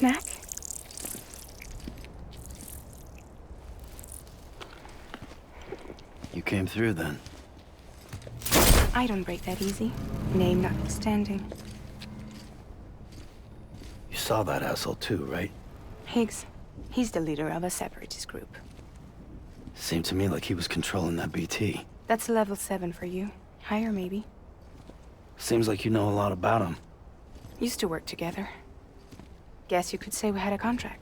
snack? You came through then. I don't break that easy. Name notwithstanding. You saw that asshole too, right? Higgs. He's the leader of a separatist group. Seemed to me like he was controlling that BT. That's level 7 for you. Higher, maybe. Seems like you know a lot about him. Used to work together. Guess you could say we had a contract.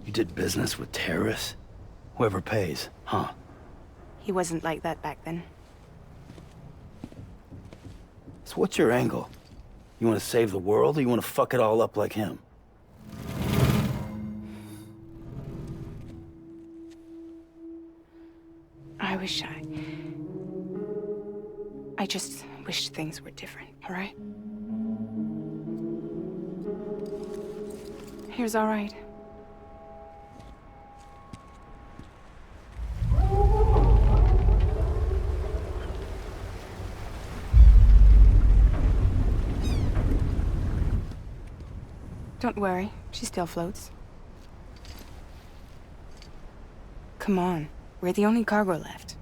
You did business with terrorists? Whoever pays, huh? He wasn't like that back then. So what's your angle? You want to save the world, or you want to fuck it all up like him? I just wish things were different, all right? Here's all right. Don't worry, she still floats. Come on, we're the only cargo left.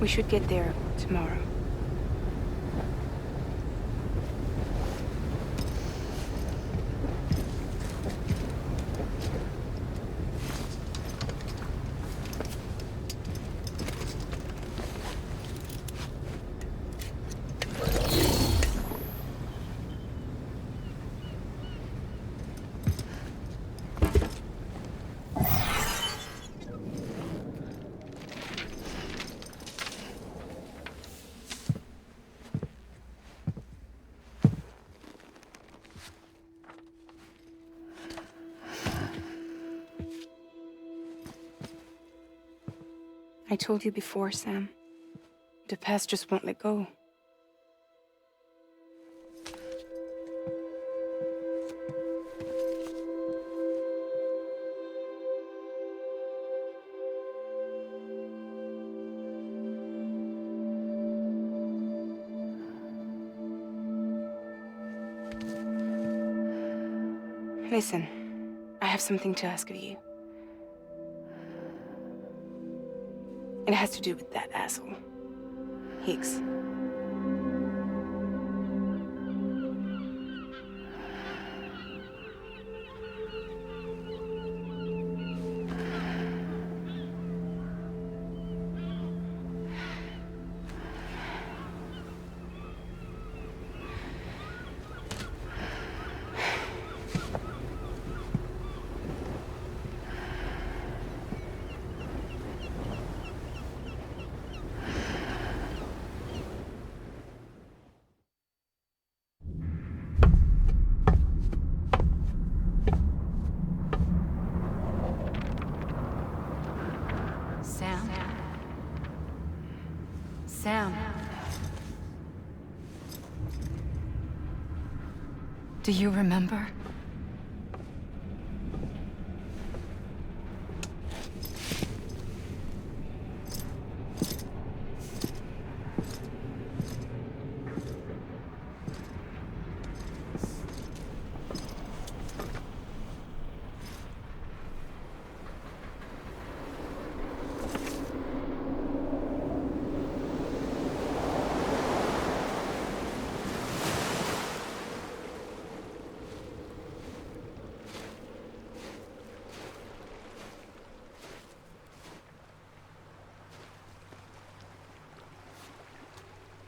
We should get there tomorrow. I told you before, Sam. The past just won't let go. Listen, I have something to ask of you. It has to do with that asshole, Higgs. Sam. Do you remember?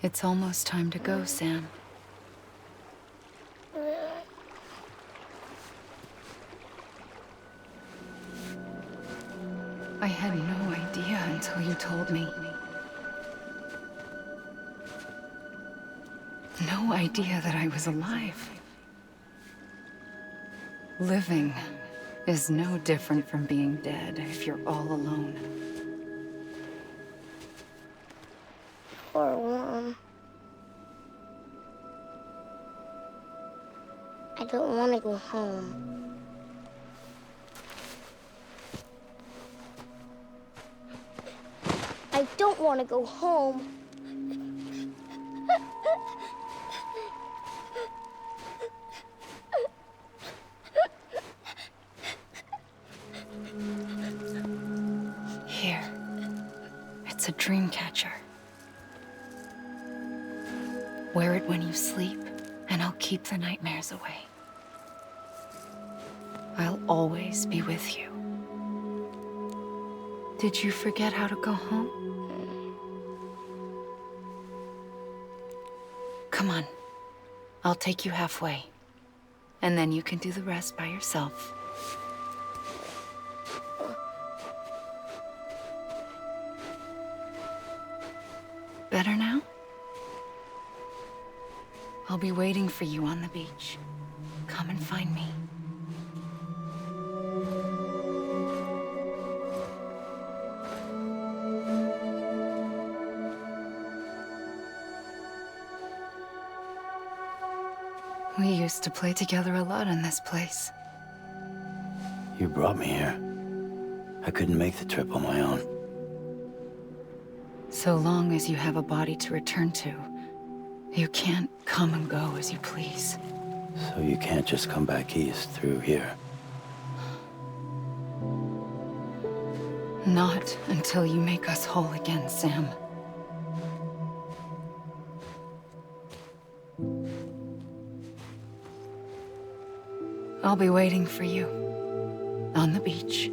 It's almost time to go, Sam. I had no idea until you told me. No idea that I was alive. Living is no different from being dead if you're all alone. Poor worm. I don't want to go home. I don't want to go home. Here. It's a dream catcher. Wear it when you sleep, and I'll keep the nightmares away. I'll always be with you. Did you forget how to go home? Come on. I'll take you halfway. And then you can do the rest by yourself. Better now? I'll be waiting for you on the beach. Come and find me. We used to play together a lot in this place. You brought me here. I couldn't make the trip on my own. So long as you have a body to return to, you can't come and go as you please. So you can't just come back east through here. Not until you make us whole again, Sam. I'll be waiting for you on the beach.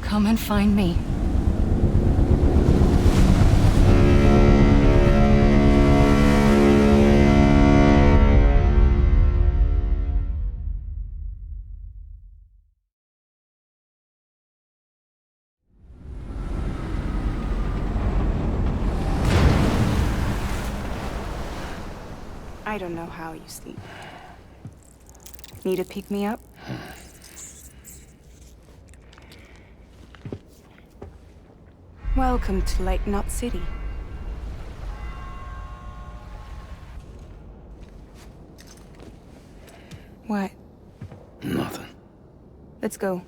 Come and find me. I don't know how you sleep. Need a pick-me-up? Welcome to Lake Knot City. What? Nothing. Let's go.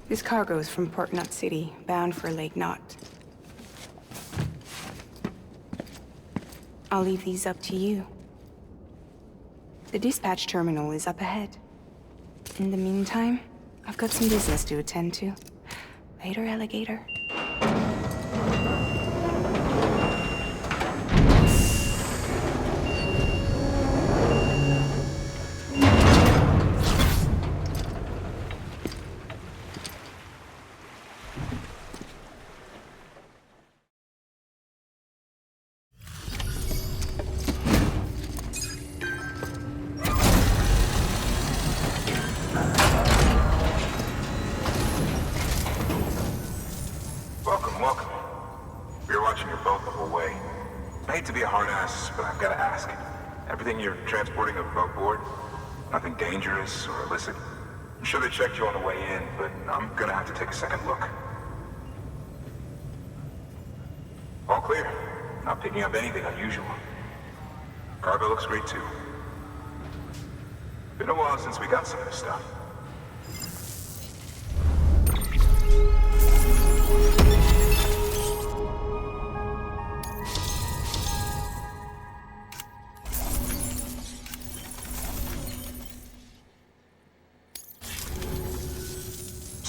This cargo is from Port Knot City, bound for Lake Knot. I'll leave these up to you. The dispatch terminal is up ahead. In the meantime, I've got some business to attend to. Later, alligator. Welcome. We were watching your boat the whole way. I hate to be a hard ass, but I've got to ask. Everything you're transporting above board? Nothing dangerous or illicit? I'm sure they checked you on the way in, but I'm gonna have to take a second look. All clear. Not picking up anything unusual. Cargo looks great too. Been a while since we got some of this stuff.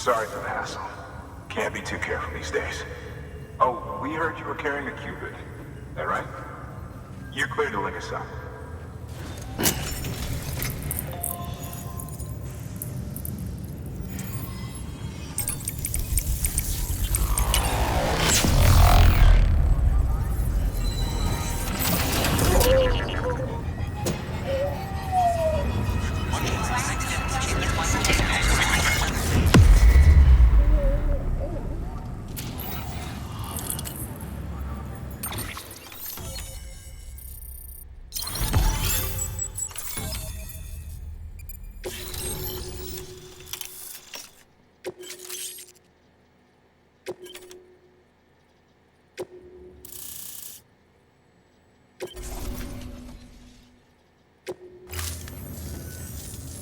Sorry for the hassle. Can't be too careful these days. Oh, we heard you were carrying a Cupid. That right? You're clear to link us up.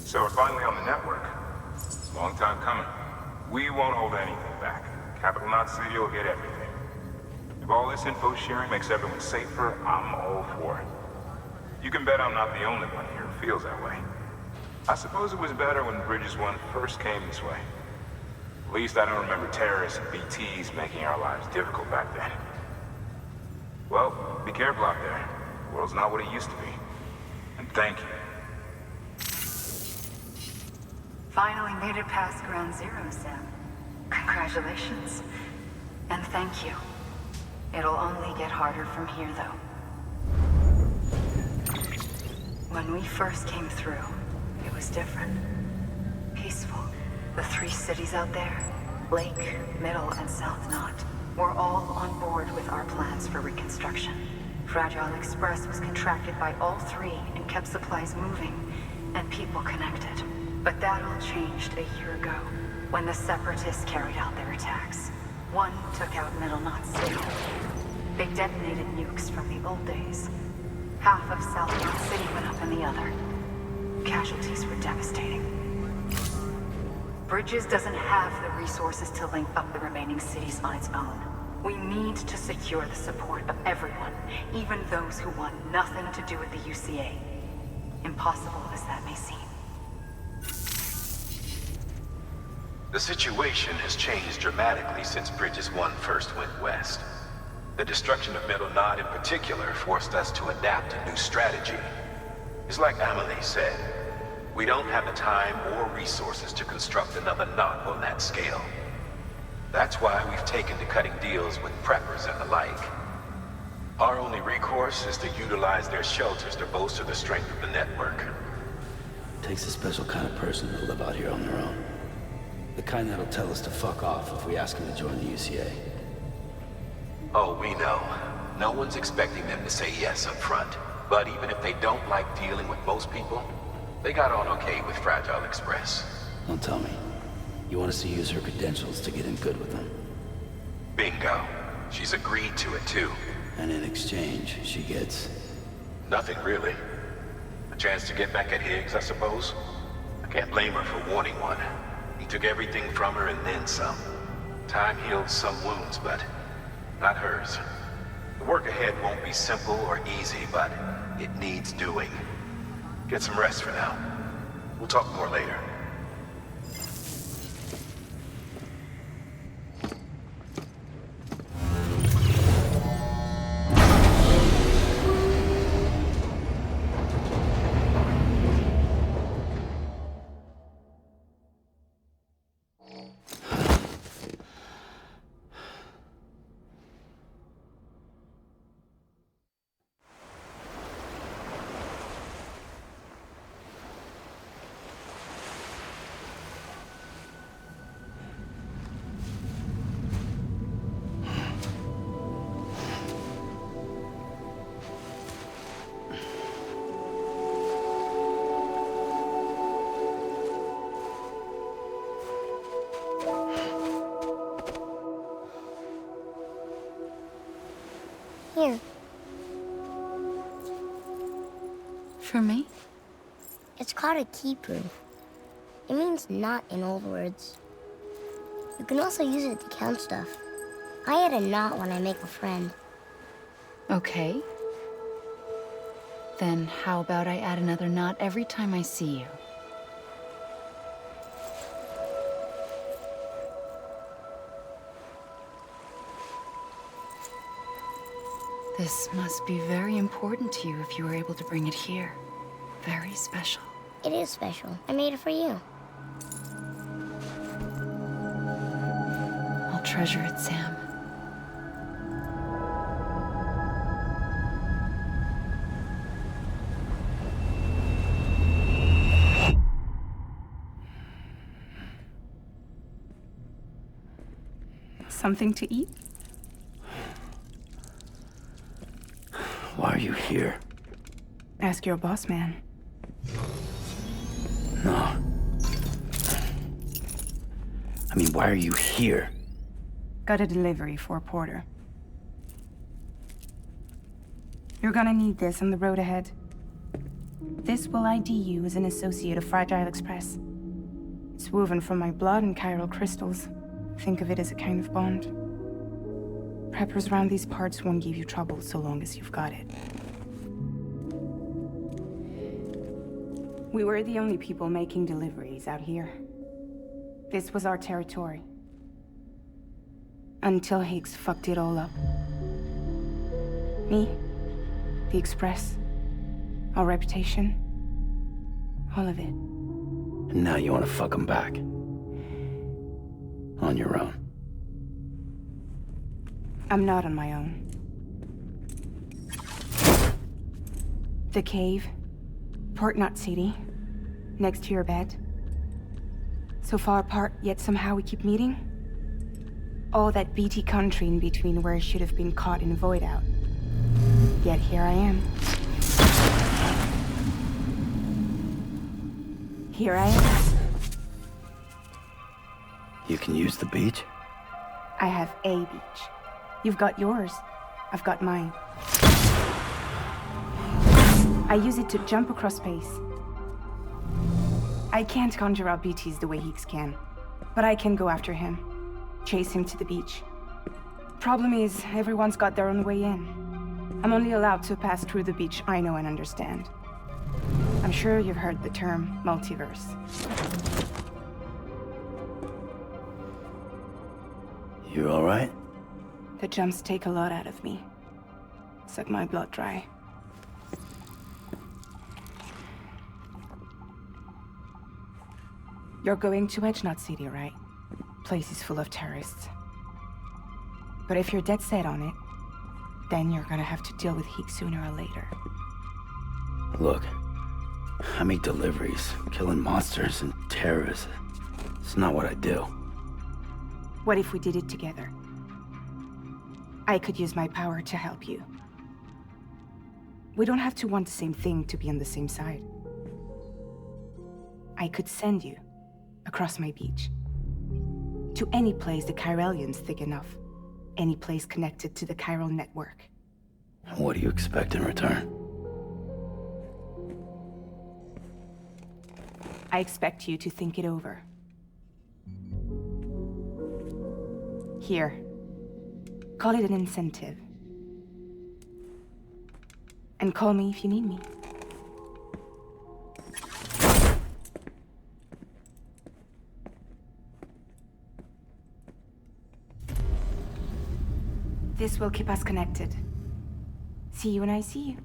So we're finally on the network. Long time coming. We won't hold anything back. Capital Knot City will get everything. If all this info sharing makes everyone safer, I'm all for it. You can bet I'm not the only one here who feels that way. I suppose it was better when Bridges 1 first came this way. At least I don't remember terrorists and BTs making our lives difficult back then. Well, be careful out there. The world's not what it used to be. And thank you. Finally made it past Ground Zero, Sam. Congratulations. And thank you. It'll only get harder from here, though. When we first came through, it was different. Peaceful. The 3 cities out there, Lake, Middle, and South Knot, were all on board with our plans for reconstruction. Fragile Express was contracted by all 3 and kept supplies moving and people connected. But that all changed a year ago, when the Separatists carried out their attacks. One took out Middle Knot City. They detonated nukes from the old days. Half of South Knot City went up in the other. Casualties were devastating. Bridges doesn't have the resources to link up the remaining cities on its own. We need to secure the support of everyone, even those who want nothing to do with the UCA. Impossible as that may seem. The situation has changed dramatically since Bridges 1 first went west. The destruction of Middle Knot in particular forced us to adapt a new strategy. It's like Amelie said, we don't have the time or resources to construct another knot on that scale. That's why we've taken to cutting deals with preppers and the like. Our only recourse is to utilize their shelters to bolster the strength of the network. Takes a special kind of person to live out here on their own. The kind that'll tell us to fuck off if we ask him to join the UCA. Oh, we know. No one's expecting them to say yes up front. But even if they don't like dealing with most people, they got on okay with Fragile Express. Don't tell me. You want us to use her credentials to get in good with them? Bingo. She's agreed to it too. And in exchange, she gets... Nothing really. A chance to get back at Higgs, I suppose. I can't blame her for wanting one. He took everything from her and then some. Time heals some wounds, but not hers. The work ahead won't be simple or easy, but it needs doing. Get some rest for now. We'll talk more later. Here. For me? It's called a key proof. It means knot in old words. You can also use it to count stuff. I add a knot when I make a friend. Okay. Then how about I add another knot every time I see you? This must be very important to you if you were able to bring it here. Very special. It is special. I made it for you. I'll treasure it, Sam. Something to eat? Why are you here? Ask your boss man. No. I mean, why are you here? Got a delivery for Porter. You're gonna need this on the road ahead. This will ID you as an associate of Fragile Express. It's woven from my blood and chiral crystals. Think of it as a kind of bond. Preppers around these parts won't give you trouble so long as you've got it. We were the only people making deliveries out here. This was our territory. Until Higgs fucked it all up. Me, the Express, our reputation, all of it. And now you want to fuck them back. On your own. I'm not on my own. The cave, Port Knot City, next to your bed. So far apart, yet somehow we keep meeting. All that BT country in between where I should have been caught in void out. Yet here I am. Here I am. You can use the beach? I have a beach. You've got yours. I've got mine. I use it to jump across space. I can't conjure up BTs the way Higgs can, but I can go after him, chase him to the beach. Problem is, everyone's got their own way in. I'm only allowed to pass through the beach I know and understand. I'm sure you've heard the term multiverse. You all right? The jumps take a lot out of me. Suck my blood dry. You're going to Edge Knot City, right? Place is full of terrorists. But if you're dead set on it, then you're gonna have to deal with Higgs sooner or later. Look, I make deliveries, killing monsters and terrorists. It's not what I do. What if we did it together? I could use my power to help you. We don't have to want the same thing to be on the same side. I could send you across my beach. To any place the Chiralian's thick enough. Any place connected to the chiral network. What do you expect in return? I expect you to think it over. Here. Call it an incentive. And call me if you need me. This will keep us connected. See you when I see you.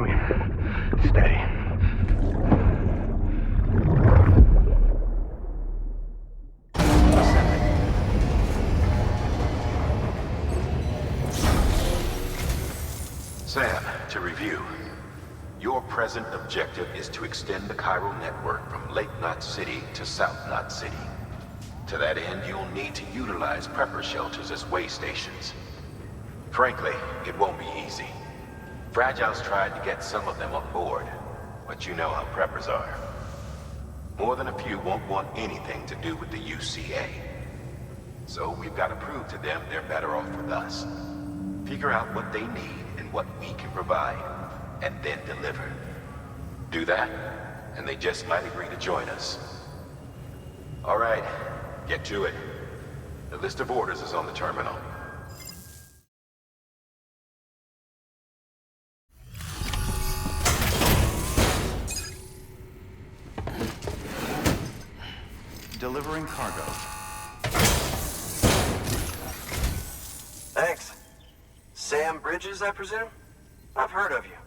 me? Steady. Sam, to review. Your present objective is to extend the chiral network from Lake Knot City to South Knot City. To that end, you'll need to utilize prepper shelters as way stations. Frankly, it won't be easy. Fragile's tried to get some of them on board, but you know how preppers are. More than a few won't want anything to do with the UCA. So we've got to prove to them they're better off with us. Figure out what they need and what we can provide, and then deliver. Do that, and they just might agree to join us. All right, get to it. The list of orders is on the terminal. Delivering cargo. Thanks. Sam Bridges, I presume? I've heard of you.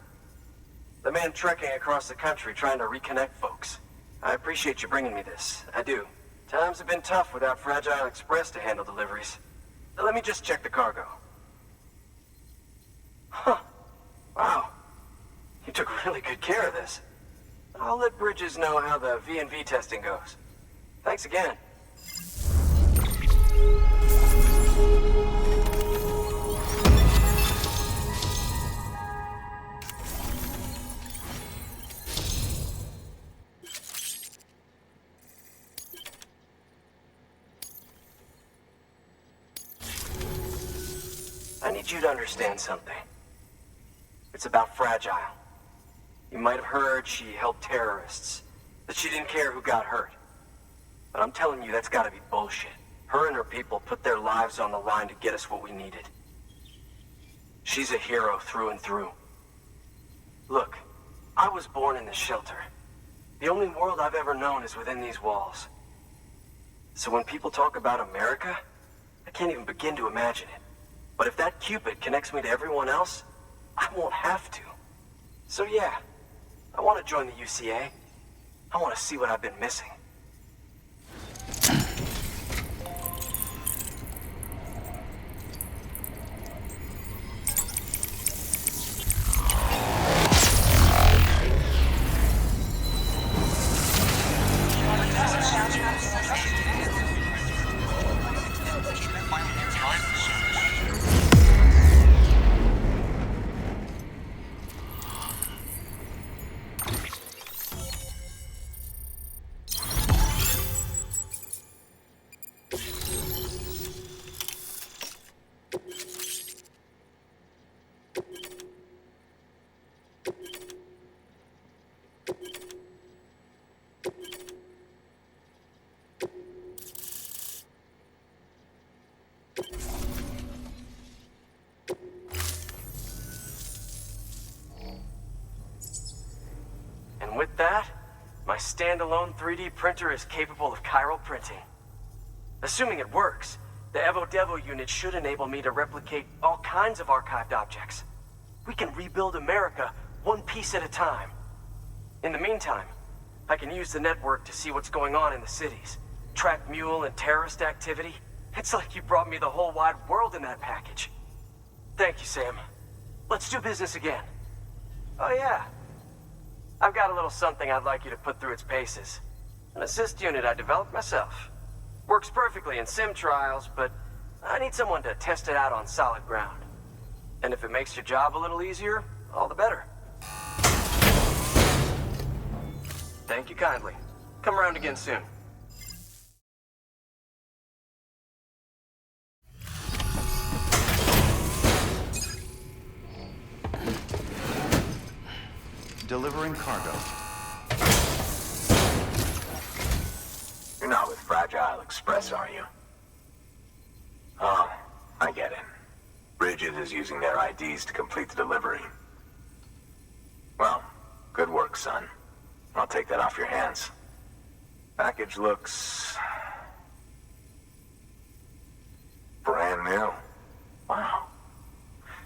The man trekking across the country trying to reconnect folks. I appreciate you bringing me this. I do. Times have been tough without Fragile Express to handle deliveries. Let me just check the cargo. Huh. Wow. You took really good care of this. I'll let Bridges know how the V&V testing goes. Thanks again. I need you to understand something. It's about Fragile. You might have heard she helped terrorists, that she didn't care who got hurt. But I'm telling you, that's gotta be bullshit. Her and her people put their lives on the line to get us what we needed. She's a hero through and through. Look, I was born in this shelter. The only world I've ever known is within these walls. So when people talk about America, I can't even begin to imagine it. But if that Cupid connects me to everyone else, I won't have to. So yeah, I want to join the UCA. I want to see what I've been missing. And with that, my standalone 3D printer is capable of chiral printing. Assuming it works, the Evo Devo unit should enable me to replicate all kinds of archived objects. We can rebuild America one piece at a time. In the meantime, I can use the network to see what's going on in the cities, track mule and terrorist activity. It's like you brought me the whole wide world in that package. Thank you, Sam. Let's do business again. Oh yeah. I've got a little something I'd like you to put through its paces. An assist unit I developed myself. Works perfectly in sim trials, but I need someone to test it out on solid ground. And if it makes your job a little easier, all the better. Thank you kindly. Come around again soon. Delivering cargo. You're not with Fragile Express, are you? Oh, I get it. Bridget is using their IDs to complete the delivery. Well, good work, son. I'll take that off your hands. Package looks... brand new. Wow.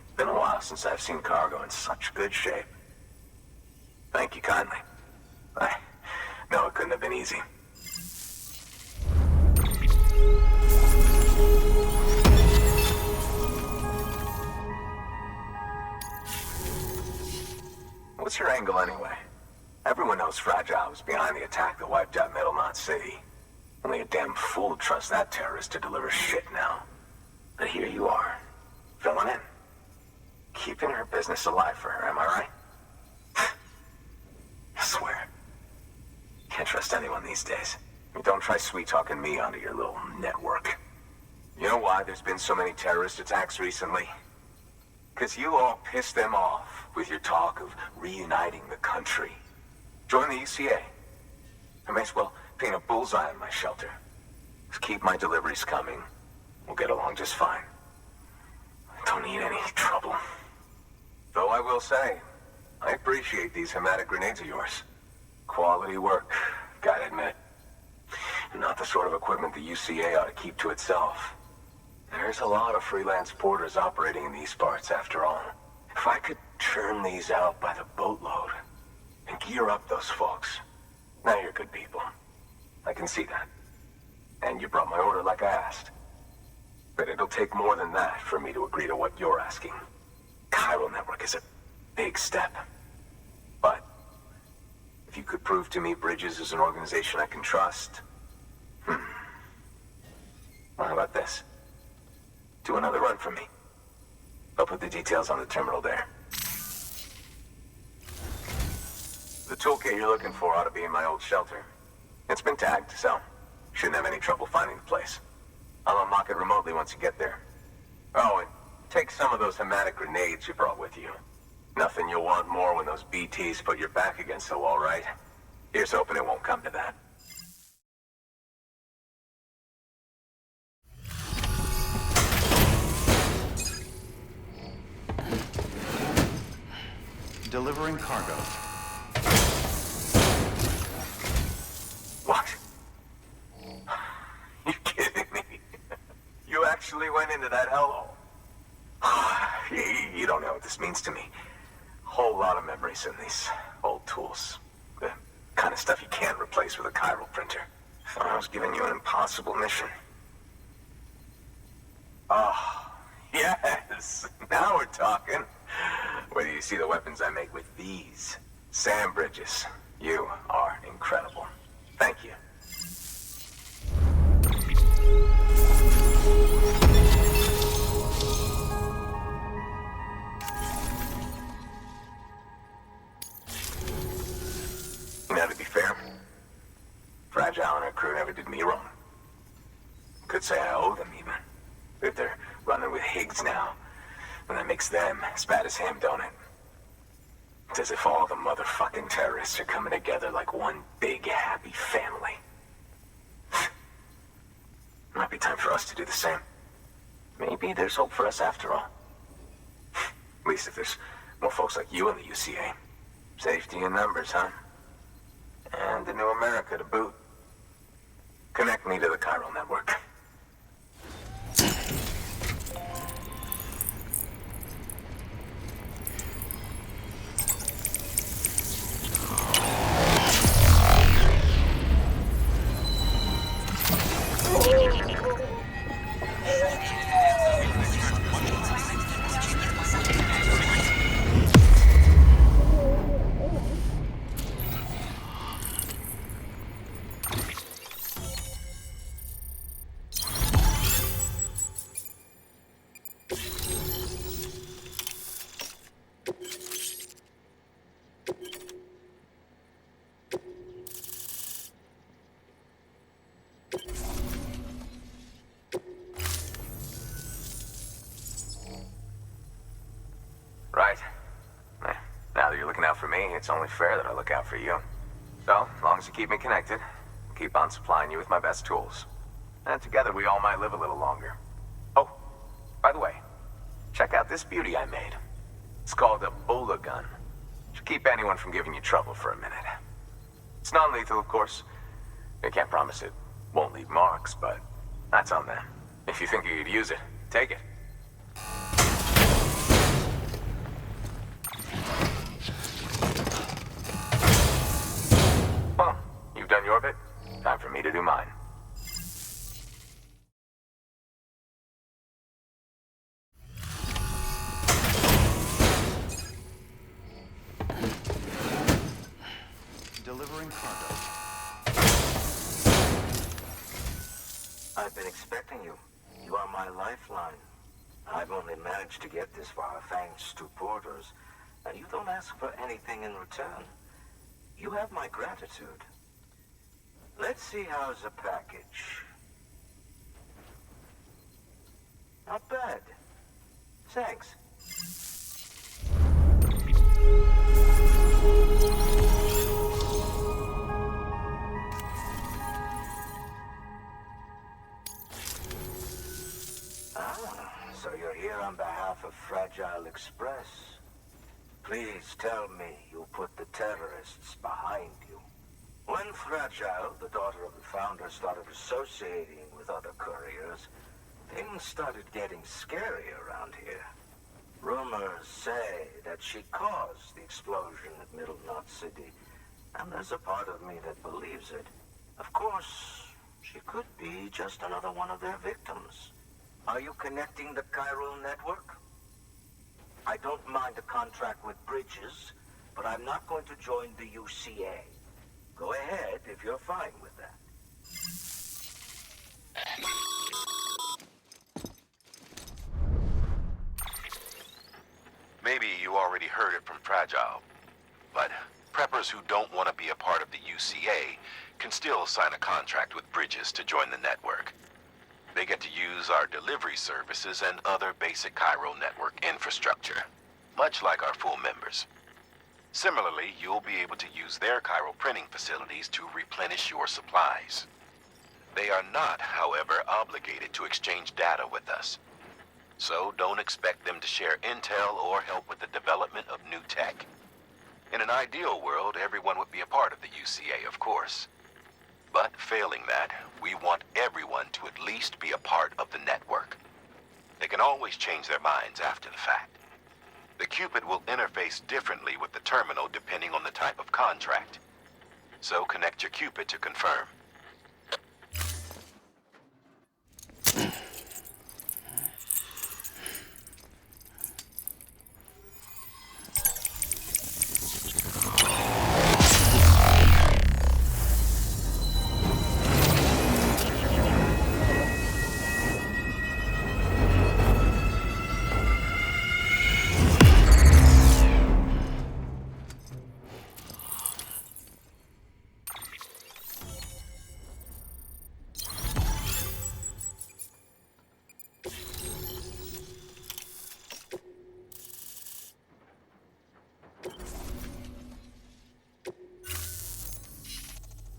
It's been a while since I've seen cargo in such good shape. Thank you kindly. I know it couldn't have been easy. What's your angle anyway? Everyone knows Fragile was behind the attack that wiped out Metal Knot City. Only a damn fool trusts that terrorist to deliver shit now. But here you are, filling in. Keeping her business alive for her, am I right? I swear. Can't trust anyone these days. Don't try sweet-talking me onto your little network. You know why there's been so many terrorist attacks recently? Because you all pissed them off with your talk of reuniting the country. Join the UCA. I may as well paint a bullseye on my shelter. Just keep my deliveries coming. We'll get along just fine. I don't need any trouble. Though I will say, I appreciate these hematic grenades of yours. Quality work, gotta admit. And not the sort of equipment the UCA ought to keep to itself. There's a lot of freelance porters operating in these parts, after all. If I could churn these out by the boatload and gear up those folks. Now you're good people. I can see that. And you brought my order like I asked. But it'll take more than that for me to agree to what you're asking. Chiral Network is a big step. But if you could prove to me Bridges is an organization I can trust, well, how about this? Do another run for me. I'll put the details on the terminal there. The toolkit you're looking for ought to be in my old shelter. It's been tagged, so shouldn't have any trouble finding the place. I'll unlock it remotely once you get there. Oh, and take some of those hematic grenades you brought with you. Nothing you'll want more when those BTs put your back against the wall, right? Here's hoping it won't come to that. Delivering cargo. What? You kidding me? You actually went into that hellhole? You don't know what this means to me. Whole lot of memories in these old tools. The kind of stuff you can't replace with a chiral printer. Thought I was giving you an impossible mission. Oh, yes. Now we're talking. Where do you see the weapons I make with these? Sam Bridges, you are incredible. Thank you. Now, to be fair, Fragile and her crew never did me wrong. Could say I owe them, even. If they're running with Higgs now, and that makes them as bad as him, don't it? It's as if all the motherfucking terrorists are coming together like one big, happy family. Might be time for us to do the same. Maybe there's hope for us after all. At least if there's more folks like you in the UCA. Safety in numbers, huh? And a new America to boot. Connect me to the chiral network. Right. Now that you're looking out for me, it's only fair that I look out for you. So, as long as you keep me connected, I'll keep on supplying you with my best tools. And together we all might live a little longer. Oh, by the way, check out this beauty I made. It's called a Bola gun. Should keep anyone from giving you trouble for a minute. It's non-lethal, of course. I can't promise it won't leave marks, but that's on them. If you think you could use it, take it. for me to do mine. Delivering cargo. I've been expecting you. You are my lifeline. I've only managed to get this far thanks to porters, and you don't ask for anything in return. You have my gratitude. Let's see how's the package. Not bad. Thanks. So you're here on behalf of Fragile Express. Please tell me you put the terrorists behind you. When Fragile, the daughter of the founder, started associating with other couriers, things started getting scary around here. Rumors say that she caused the explosion at Middle Knot City, and there's a part of me that believes it. Of course, she could be just another one of their victims. Are you connecting the chiral network? I don't mind a contract with Bridges, but I'm not going to join the UCA. Go ahead if you're fine with that. Maybe you already heard it from Fragile, but preppers who don't want to be a part of the UCA can still sign a contract with Bridges to join the network. They get to use our delivery services and other basic chiral network infrastructure, much like our full members. Similarly, you'll be able to use their chiral printing facilities to replenish your supplies. They are not, however, obligated to exchange data with us. So don't expect them to share intel or help with the development of new tech. In an ideal world, everyone would be a part of the UCA, of course. But failing that, we want everyone to at least be a part of the network. They can always change their minds after the fact. The Cupid will interface differently with the terminal depending on the type of contract. So connect your Cupid to confirm.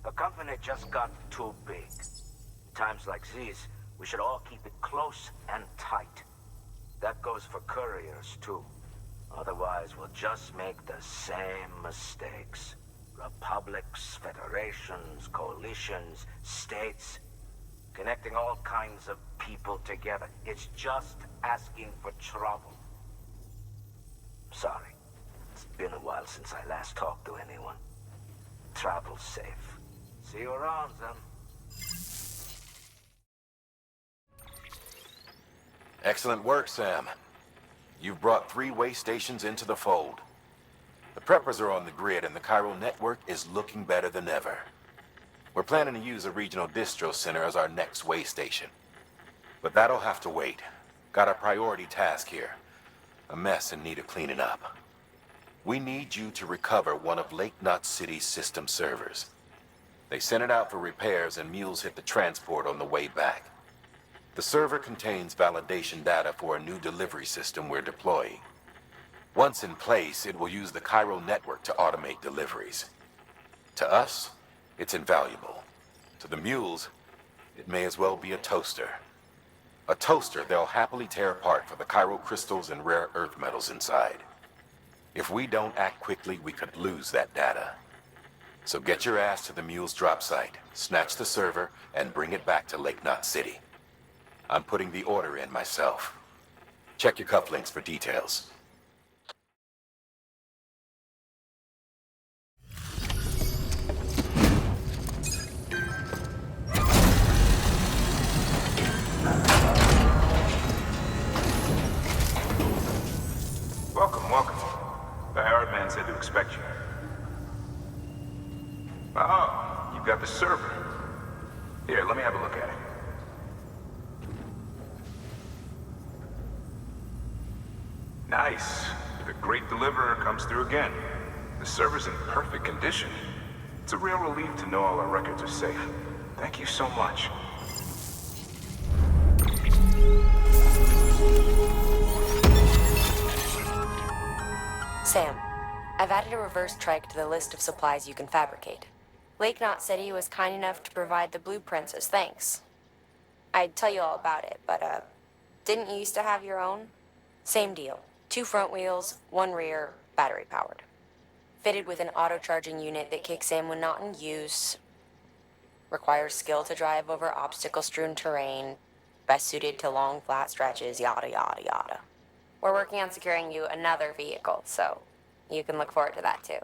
The company just got too big. Times like these, we should all keep it close and tight. That goes for couriers, too. Otherwise, we'll just make the same mistakes. Republics, federations, coalitions, states, connecting all kinds of people together. It's just asking for trouble. Sorry. It's been a while since I last talked to anyone. Travel safe. See you around, then. Excellent work, Sam. You've brought 3 way stations into the fold. The preppers are on the grid and the chiral network is looking better than ever. We're planning to use a regional distro center as our next way station. But that'll have to wait. Got a priority task here. A mess in need of cleaning up. We need you to recover one of Lake Knot City's system servers. They sent it out for repairs and mules hit the transport on the way back. The server contains validation data for a new delivery system we're deploying. Once in place, it will use the chiral network to automate deliveries. To us, it's invaluable. To the mules, it may as well be a toaster. A toaster they'll happily tear apart for the chiral crystals and rare earth metals inside. If we don't act quickly, we could lose that data. So get your ass to the mule's drop site, snatch the server, and bring it back to Lake Knot City. I'm putting the order in myself. Check your cufflinks for details. Oh, you've got the server. Here, let me have a look at it. Nice. The great deliverer comes through again. The server's in perfect condition. It's a real relief to know all our records are safe. Thank you so much. Sam, I've added a reverse trike to the list of supplies you can fabricate. Lake Knot said he was kind enough to provide the blueprints as thanks. I'd tell you all about it, but, didn't you used to have your own? Same deal. 2 front wheels, 1 rear, battery-powered. Fitted with an auto-charging unit that kicks in when not in use. Requires skill to drive over obstacle-strewn terrain. Best suited to long, flat stretches, yada, yada, yada. We're working on securing you another vehicle, so you can look forward to that, too.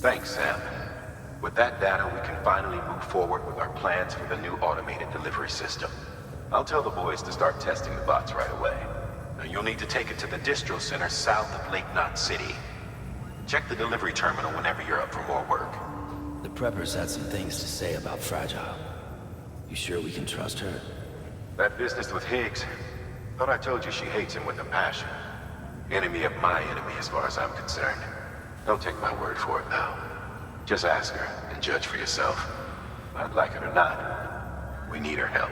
Thanks, Sam. With that data, we can finally move forward with our plans for the new automated delivery system. I'll tell the boys to start testing the bots right away. Now, you'll need to take it to the distro center south of Lake Knot City. Check the delivery terminal whenever you're up for more work. The preppers had some things to say about Fragile. You sure we can trust her? That business with Higgs, thought I told you she hates him with a passion. Enemy of my enemy as far as I'm concerned. Don't take my word for it now. Just ask her and judge for yourself. I'd like it or not, we need her help.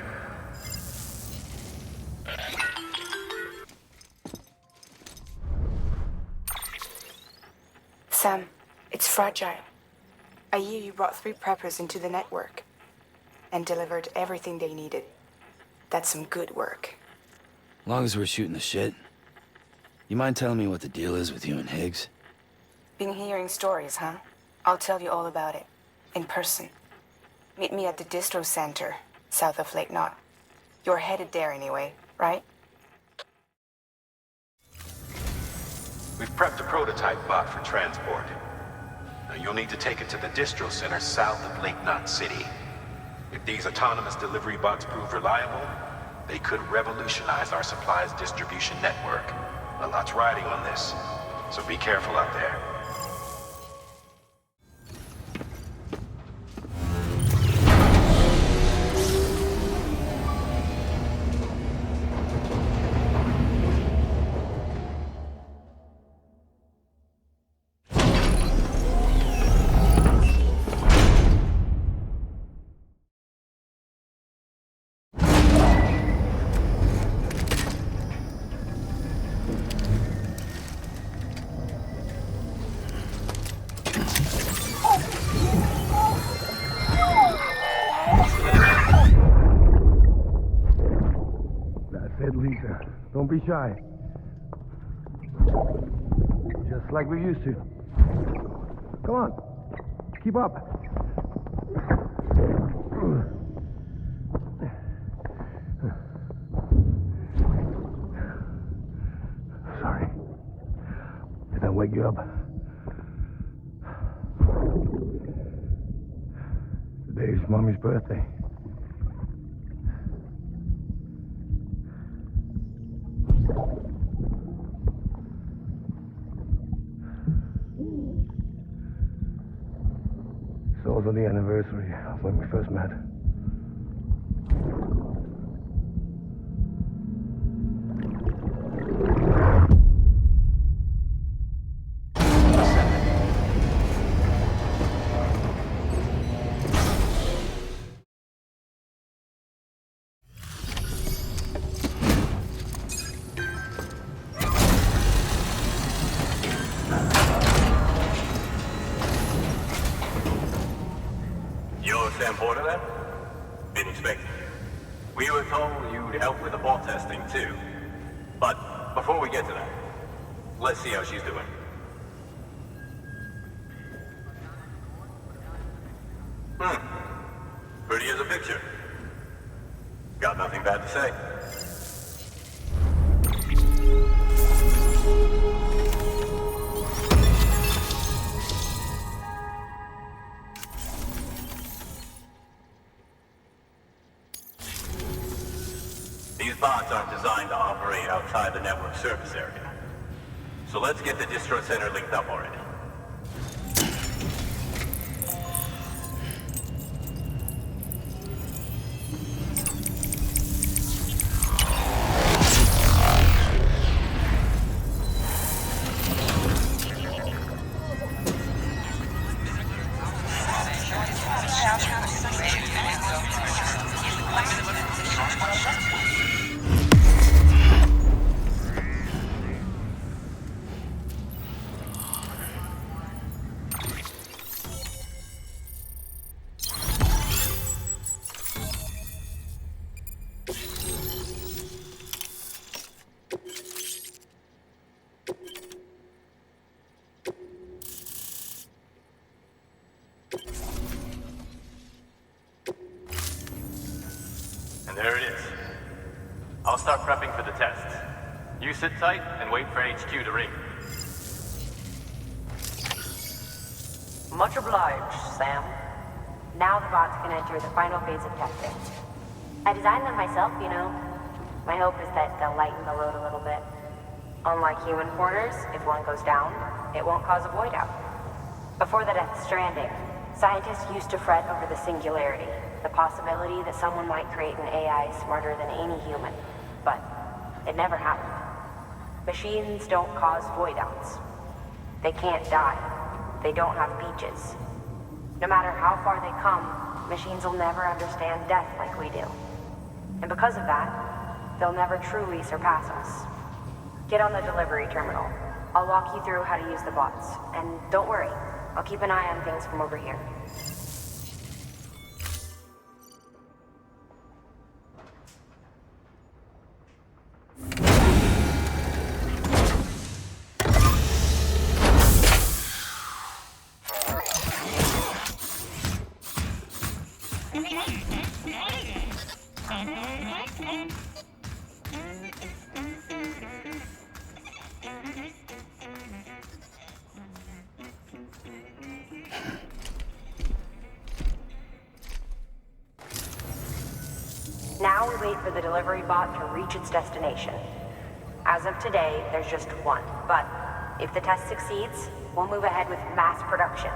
Sam, it's Fragile. I hear you brought 3 preppers into the network and delivered everything they needed. That's some good work. As long as we're shooting the shit. You mind telling me what the deal is with you and Higgs? Been hearing stories, huh? I'll tell you all about it. In person. Meet me at the distro center, south of Lake Knot. You're headed there anyway, right? We've prepped a prototype bot for transport. Now you'll need to take it to the distro center south of Lake Knot City. If these autonomous delivery bots prove reliable, they could revolutionize our supplies distribution network. A lot's riding on this, so be careful out there. Lisa, don't be shy. Just like we used to. Come on, keep up. Sorry. Did I wake you up? Today's Mommy's birthday. It's also the anniversary of when we first met. Sam Porter there? Didn't expect it. We were told you'd help with the ball testing too. But before we get to that, let's see how she's doing. Pretty as a picture. nothing bad to say. These bots aren't designed to operate outside the network service area. So let's get the distro center linked up already. And there it is. I'll start prepping for the tests. You sit tight and wait for HQ to ring. Much obliged, Sam. Now the bots can enter the final phase of testing. I designed them myself, you know. My hope is that they'll lighten the load a little bit. Unlike human porters, if one goes down, it won't cause a void out. Before the death stranding, scientists used to fret over the singularity, the possibility that someone might create an AI smarter than any human. But it never happened. Machines don't cause void outs. They can't die. They don't have beaches. No matter how far they come, machines will never understand death like we do. And because of that, they'll never truly surpass us. Get on the delivery terminal. I'll walk you through how to use the bots. And don't worry, I'll keep an eye on things from over here. Now we wait for the delivery bot to reach its destination. As of today, there's just one, but if the test succeeds, we'll move ahead with mass production.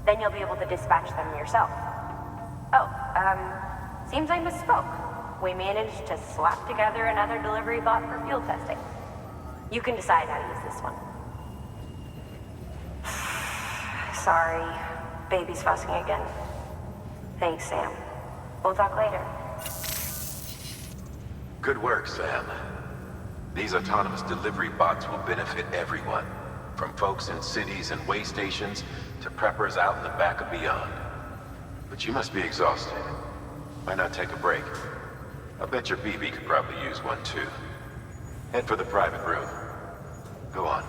Then you'll be able to dispatch them yourself. Oh, seems I misspoke. We managed to slap together another delivery bot for field testing. You can decide how to use this one. Sorry, baby's fussing again. Thanks, Sam. We'll talk later. Good work, Sam. These autonomous delivery bots will benefit everyone, from folks in cities and way stations to preppers out in the back and beyond. But you must be exhausted. Why not take a break? I bet your BB could probably use one too. Head for the private room. Go on.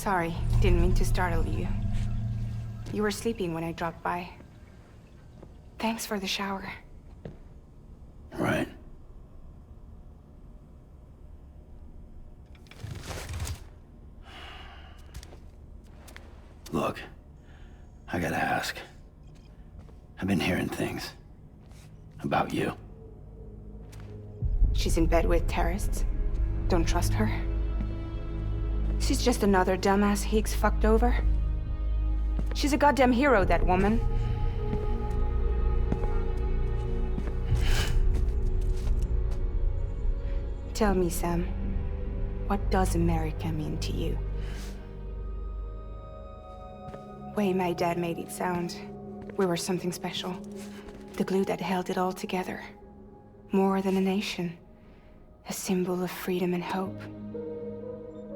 Sorry, didn't mean to startle you. You were sleeping when I dropped by. Thanks for the shower. Right. Look, I gotta ask. I've been hearing things about you. She's in bed with terrorists. Don't trust her. She's just another dumbass Higgs fucked over. She's a goddamn hero, that woman. Tell me, Sam, what does America mean to you? Way my dad made it sound, we were something special. The glue that held it all together. More than a nation. A symbol of freedom and hope.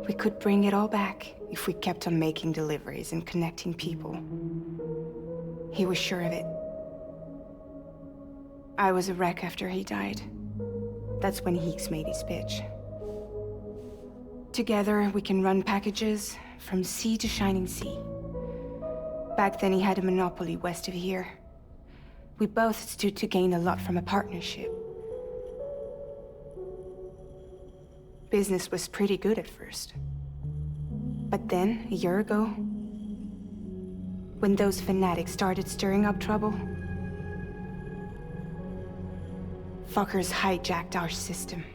We could bring it all back if we kept on making deliveries and connecting people. He was sure of it. I was a wreck after he died. That's when Higgs made his pitch. Together, we can run packages from sea to shining sea. Back then, he had a monopoly west of here. We both stood to gain a lot from a partnership. Business was pretty good at first. But then, a year ago, when those fanatics started stirring up trouble, fuckers hijacked our system.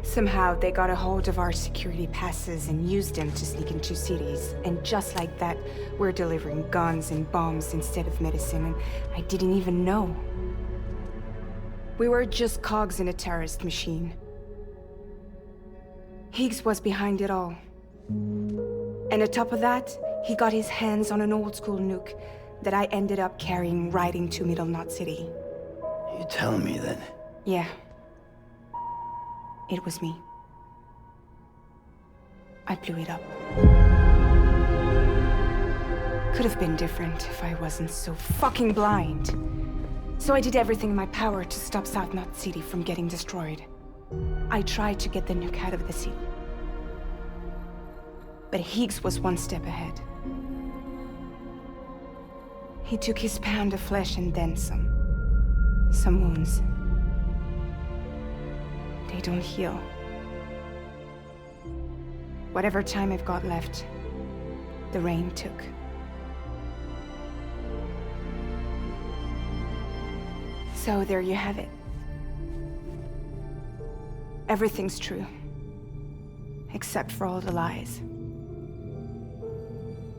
Somehow, they got a hold of our security passes and used them to sneak into cities. And just like that, we're delivering guns and bombs instead of medicine, and I didn't even know. We were just cogs in a terrorist machine. Higgs was behind it all. And on top of that, he got his hands on an old-school nuke that I ended up carrying right into Middle Knot City. You telling me that? Yeah. It was me. I blew it up. Could have been different if I wasn't so fucking blind. So I did everything in my power to stop South Knot City from getting destroyed. I tried to get the nuke out of the city. But Higgs was one step ahead. He took his pound of flesh and then some. Some wounds. They don't heal. Whatever time I've got left, the rain took. So there you have it. Everything's true. Except for all the lies.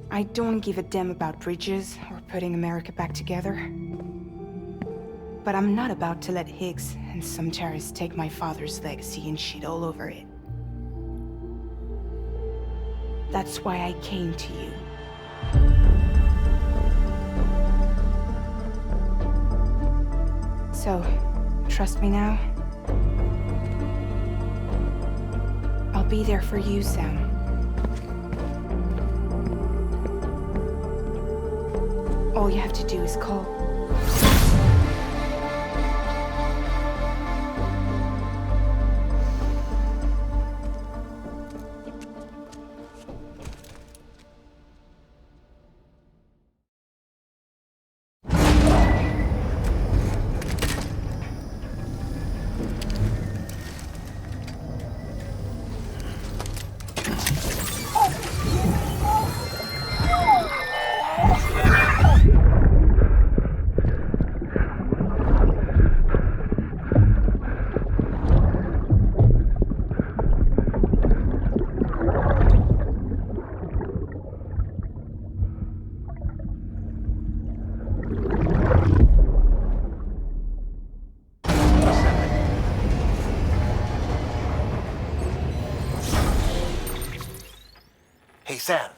I don't give a damn about bridges or putting America back together. But I'm not about to let Higgs and some terrorists take my father's legacy and shit all over it. That's why I came to you. So, trust me now? I'll be there for you, Sam. All you have to do is call. Hey Sam,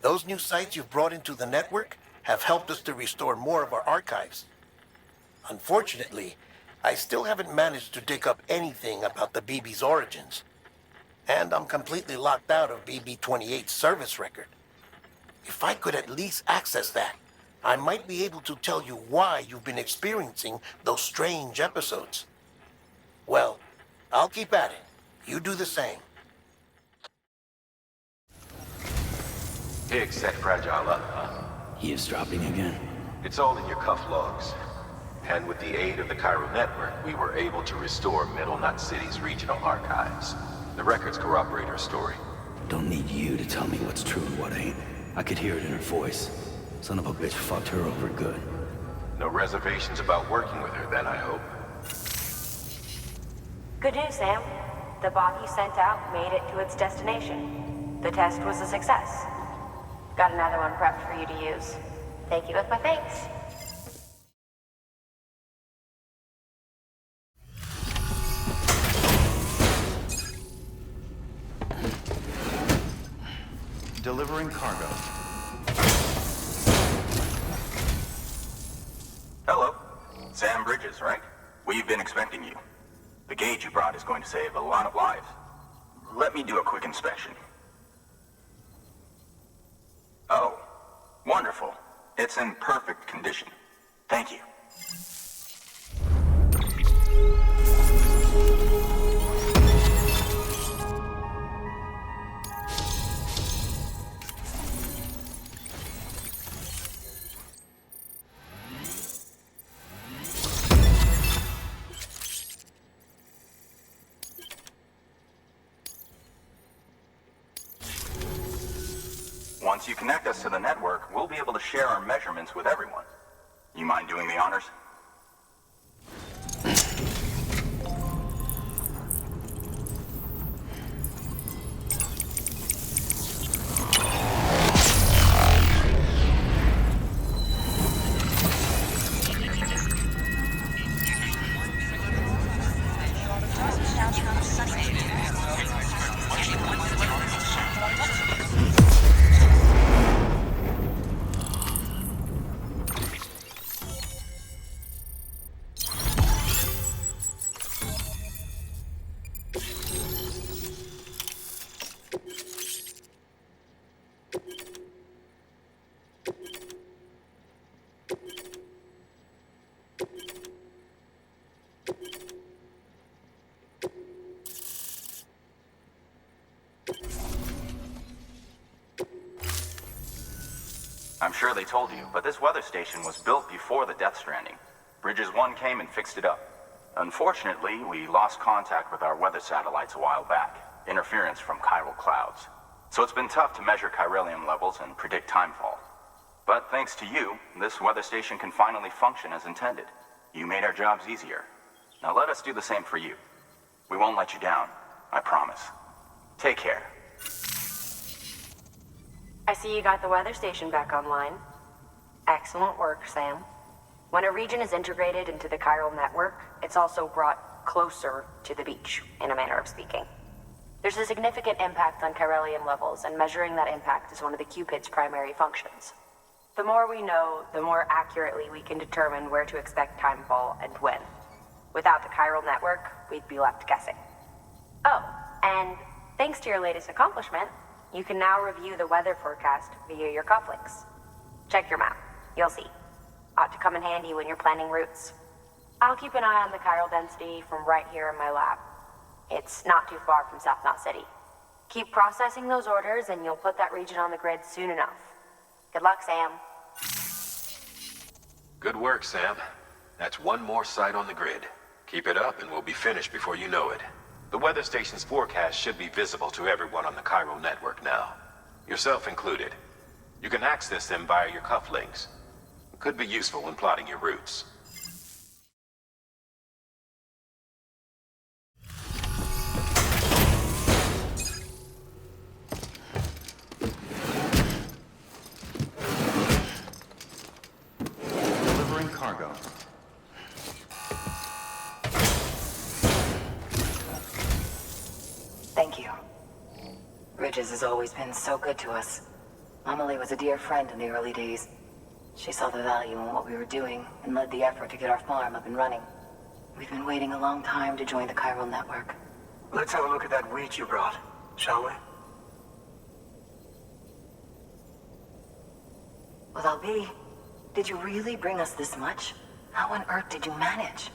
those new sites you've brought into the network have helped us to restore more of our archives. Unfortunately, I still haven't managed to dig up anything about the BB's origins. And I'm completely locked out of BB-28's service record. If I could at least access that, I might be able to tell you why you've been experiencing those strange episodes. Well, I'll keep at it. You do the same. Higgs set Fragile up, huh? Eavesdropping again. It's all in your cuff logs. And with the aid of the Cairo network, we were able to restore Middle Knot City's regional archives. The records corroborate her story. Don't need you to tell me what's true and what ain't. I could hear it in her voice. Son of a bitch fucked her over good. No reservations about working with her then, I hope. Good news, Sam. The bot you sent out made it to its destination. The test was a success. Got another one prepped for you to use. Take you with my thanks. Delivering cargo. Hello. Sam Bridges, right? We've been expecting you. The gauge you brought is going to save a lot of lives. Let me do a quick inspection. Oh, wonderful. It's in perfect condition. Thank you. Once you connect us to the network, we'll be able to share our measurements with everyone. You mind doing the honors? I'm sure they told you, but this weather station was built before the Death Stranding. Bridges 1 came and fixed it up. Unfortunately, we lost contact with our weather satellites a while back. Interference from chiral clouds. So it's been tough to measure chiralium levels and predict timefall. But thanks to you, this weather station can finally function as intended. You made our jobs easier. Now let us do the same for you. We won't let you down, I promise. Take care. I see you got the weather station back online. Excellent work, Sam. When a region is integrated into the chiral network, it's also brought closer to the beach, in a manner of speaking. There's a significant impact on chiralium levels, and measuring that impact is one of the Cupid's primary functions. The more we know, the more accurately we can determine where to expect timefall and when. Without the chiral network, we'd be left guessing. Oh, and thanks to your latest accomplishment, you can now review the weather forecast via your cufflinks. Check your map. You'll see. Ought to come in handy when you're planning routes. I'll keep an eye on the chiral density from right here in my lab. It's not too far from South Knot City. Keep processing those orders and you'll put that region on the grid soon enough. Good luck, Sam. Good work, Sam. That's one more site on the grid. Keep it up and we'll be finished before you know it. The weather station's forecast should be visible to everyone on the chiral network now. Yourself included. You can access them via your cufflinks. It could be useful when plotting your routes. Delivering cargo. Thank you. Bridges has always been so good to us. Amelie was a dear friend in the early days. She saw the value in what we were doing and led the effort to get our farm up and running. We've been waiting a long time to join the chiral network. Let's have a look at that wheat you brought, shall we? Well, Albie, did you really bring us this much? How on earth did you manage?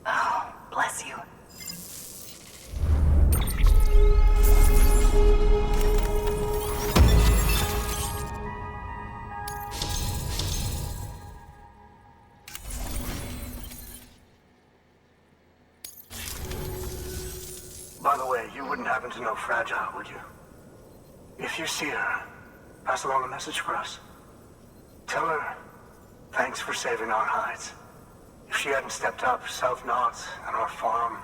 Oh, bless you. By the way, you wouldn't happen to know Fragile, would you? If you see her, pass along a message for us. Tell her, thanks for saving our hides. If she hadn't stepped up, South Knot and our farm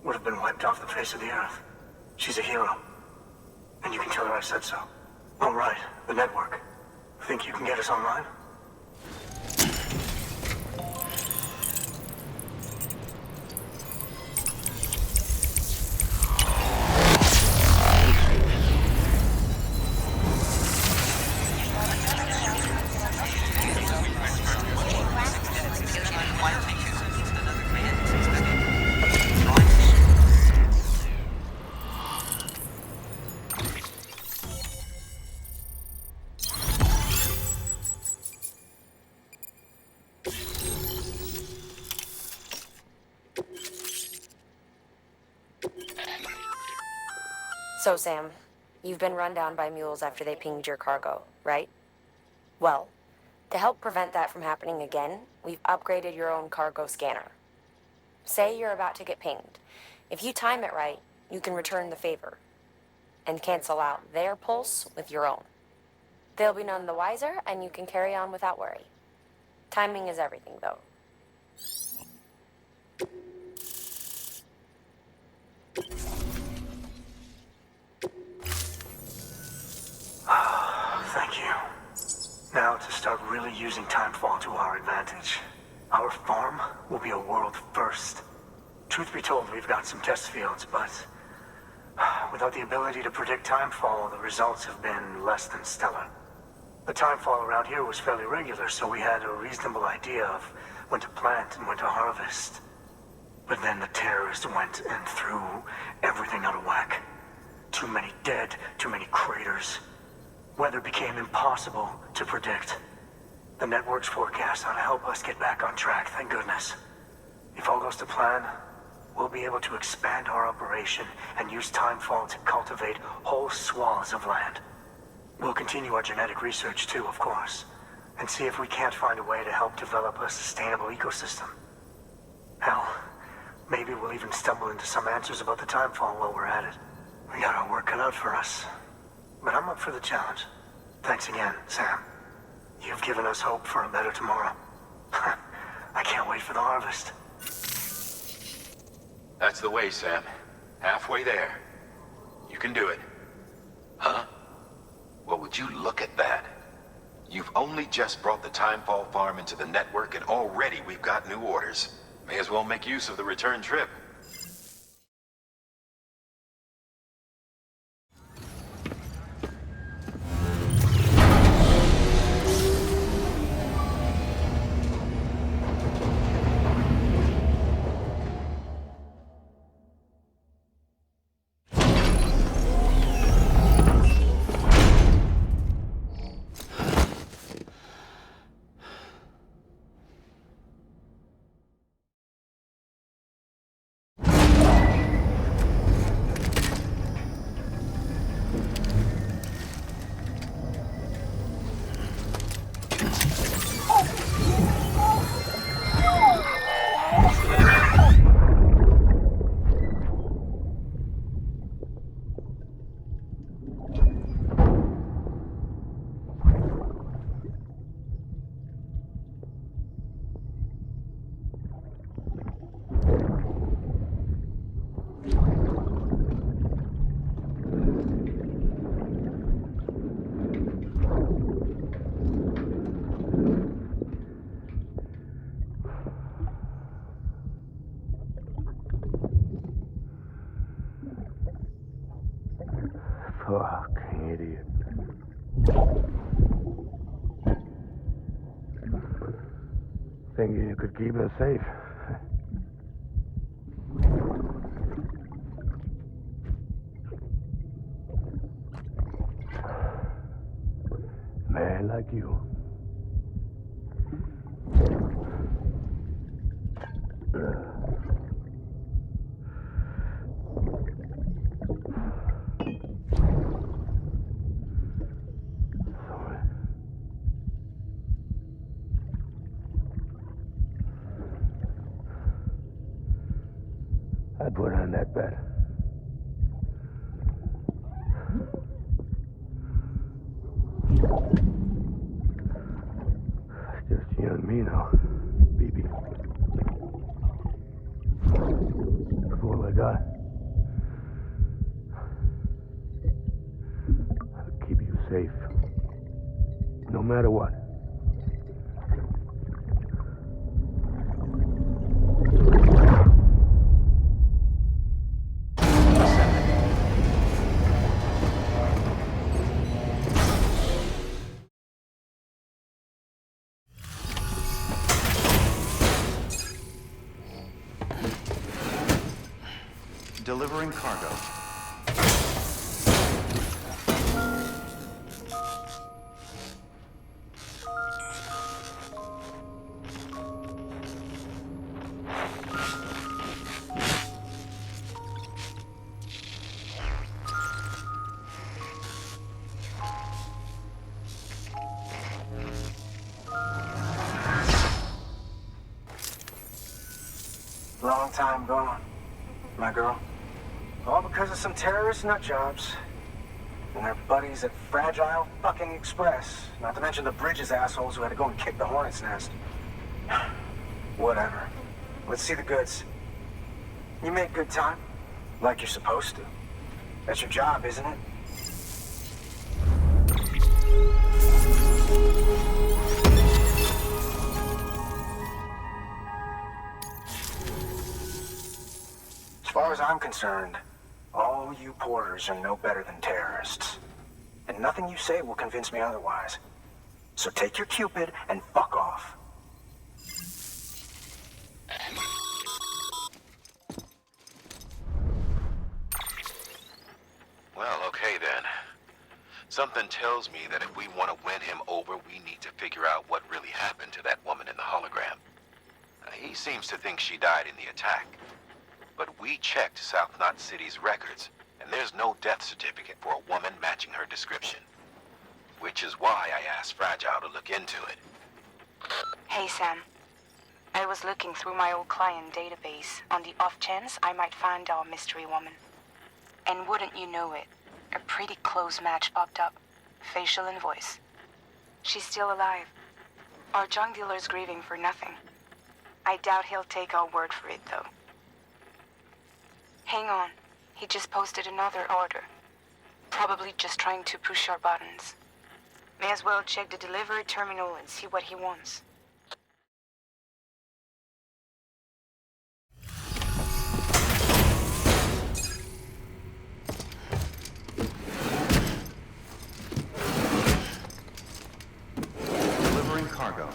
would have been wiped off the face of the earth. She's a hero. And you can tell her I said so. All right, the network. Think you can get us online? So, Sam, you've been run down by mules after they pinged your cargo, right? Well, to help prevent that from happening again, we've upgraded your own cargo scanner. Say you're about to get pinged. If you time it right, you can return the favor and cancel out their pulse with your own. They'll be none the wiser, and you can carry on without worry. Timing is everything, though. Thank you. Now to start really using timefall to our advantage. Our farm will be a world first. Truth be told, we've got some test fields, but without the ability to predict timefall, the results have been less than stellar. The timefall around here was fairly regular, so we had a reasonable idea of when to plant and when to harvest. But then the terrorists went and threw everything out of whack. Too many dead, too many craters. Weather became impossible to predict. The network's forecast ought to help us get back on track, thank goodness. If all goes to plan, we'll be able to expand our operation and use timefall to cultivate whole swaths of land. We'll continue our genetic research too, of course, and see if we can't find a way to help develop a sustainable ecosystem. Hell, maybe we'll even stumble into some answers about the timefall while we're at it. We got our work cut out for us. But I'm up for the challenge. Thanks again, Sam. You've given us hope for a better tomorrow. I can't wait for the harvest. That's the way, Sam. Halfway there. You can do it. Huh? Well, would you look at that? You've only just brought the Timefall farm into the network, and already we've got new orders. May as well make use of the return trip. Fuck, idiot. Thinking you could keep us safe. Man like you. I'd put on that bet. Just you and me now, baby. That's all I got. I'll keep you safe. No matter what. Delivering cargo. Long time gone, my girl. All because of some terrorist nut jobs. And their buddies at Fragile fucking Express. Not to mention the Bridges assholes who had to go and kick the hornet's nest. Whatever. Let's see the goods. You make good time. Like you're supposed to. That's your job, isn't it? As far as I'm concerned, all you porters are no better than terrorists. And nothing you say will convince me otherwise. So take your Cupid and fuck off. Well, okay then. Something tells me that if we want to win him over, we need to figure out what really happened to that woman in the hologram. He seems to think she died in the attack. But we checked South Knot City's records, and there's no death certificate for a woman matching her description. Which is why I asked Fragile to look into it. Hey, Sam. I was looking through my old client database on the off chance I might find our mystery woman. And wouldn't you know it, a pretty close match popped up. Facial and voice. She's still alive. Our junk dealer's grieving for nothing. I doubt he'll take our word for it, though. Hang on. He just posted another order. Probably just trying to push our buttons. May as well check the delivery terminal and see what he wants. Delivering cargo.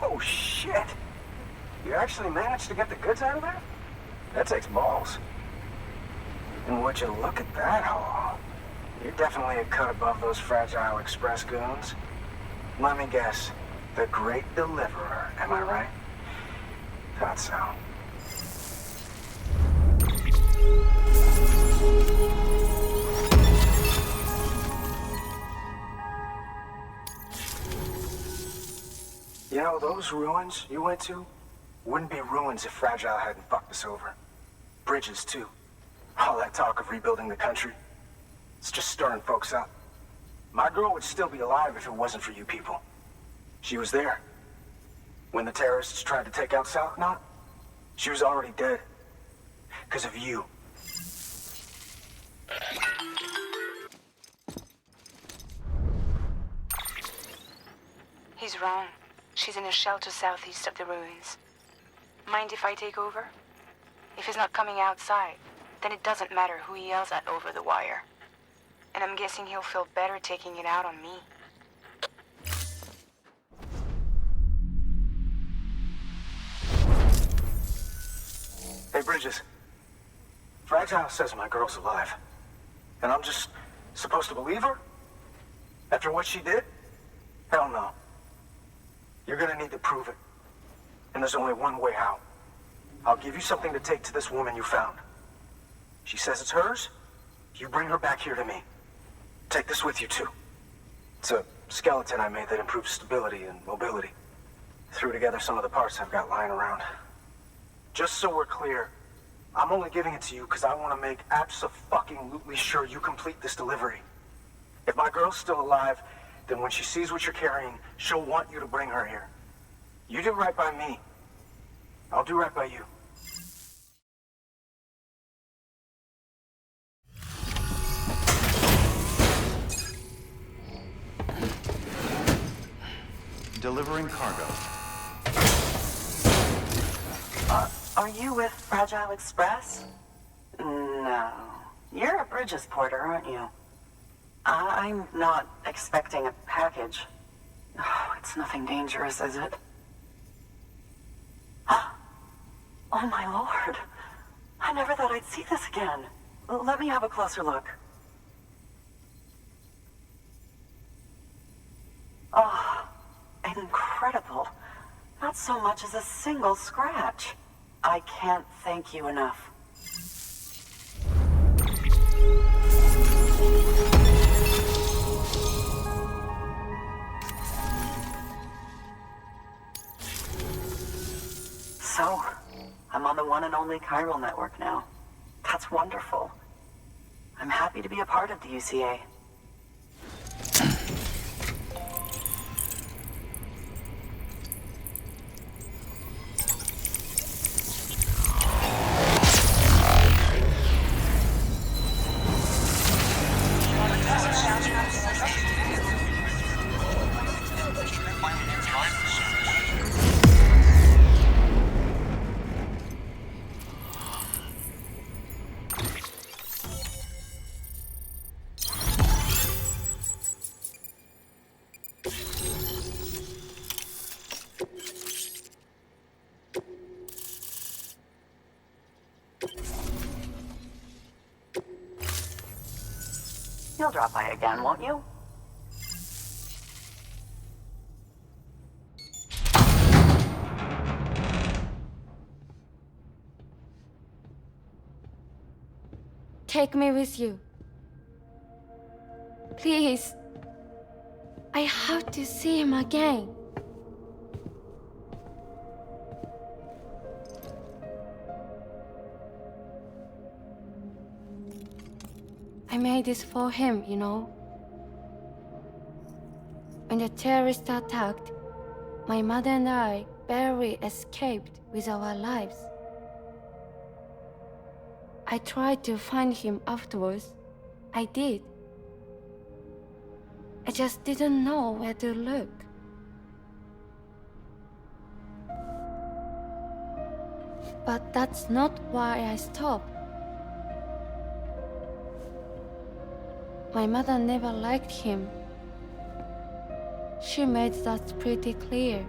Oh, shit! You actually managed to get the goods out of there? That takes balls. And would you look at that haul? You're definitely a cut above those Fragile Express goons. Let me guess. The Great Deliverer, am I right? Thought so. You know, those ruins you went to wouldn't be ruins if Fragile hadn't fucked us over. Bridges, too. All that talk of rebuilding the country. It's just stirring folks up. My girl would still be alive if it wasn't for you people. She was there. When the terrorists tried to take out South Knot, she was already dead. Because of you. He's wrong. She's in a shelter southeast of the ruins. Mind if I take over? If he's not coming outside, then it doesn't matter who he yells at over the wire. And I'm guessing he'll feel better taking it out on me. Hey, Bridges. Fragile says my girl's alive. And I'm just supposed to believe her? After what she did? Hell no. You're gonna need to prove it. And there's only one way out. I'll give you something to take to this woman you found. She says it's hers. You bring her back here to me. Take this with you, too. It's a skeleton I made that improves stability and mobility. Threw together some of the parts I've got lying around. Just so we're clear, I'm only giving it to you because I want to make abso-fucking-lutely sure you complete this delivery. If my girl's still alive, then when she sees what you're carrying, she'll want you to bring her here. You do right by me. I'll do right by you. Delivering cargo. Are you with Fragile Express? No. You're a Bridges porter, aren't you? I'm not expecting a package. Oh, it's nothing dangerous, is it? Oh my lord. I never thought I'd see this again. Let me have a closer look. Oh, incredible. Not so much as a single scratch. I can't thank you enough. So, I'm on the one and only chiral network now. That's wonderful. I'm happy to be a part of the UCA. You'll drop by again, won't you? Take me with you. Please. I have to see him again. I made this for him, you know. When the terrorists attacked, my mother and I barely escaped with our lives. I tried to find him afterwards. I did. I just didn't know where to look. But that's not why I stopped. My mother never liked him. She made that pretty clear.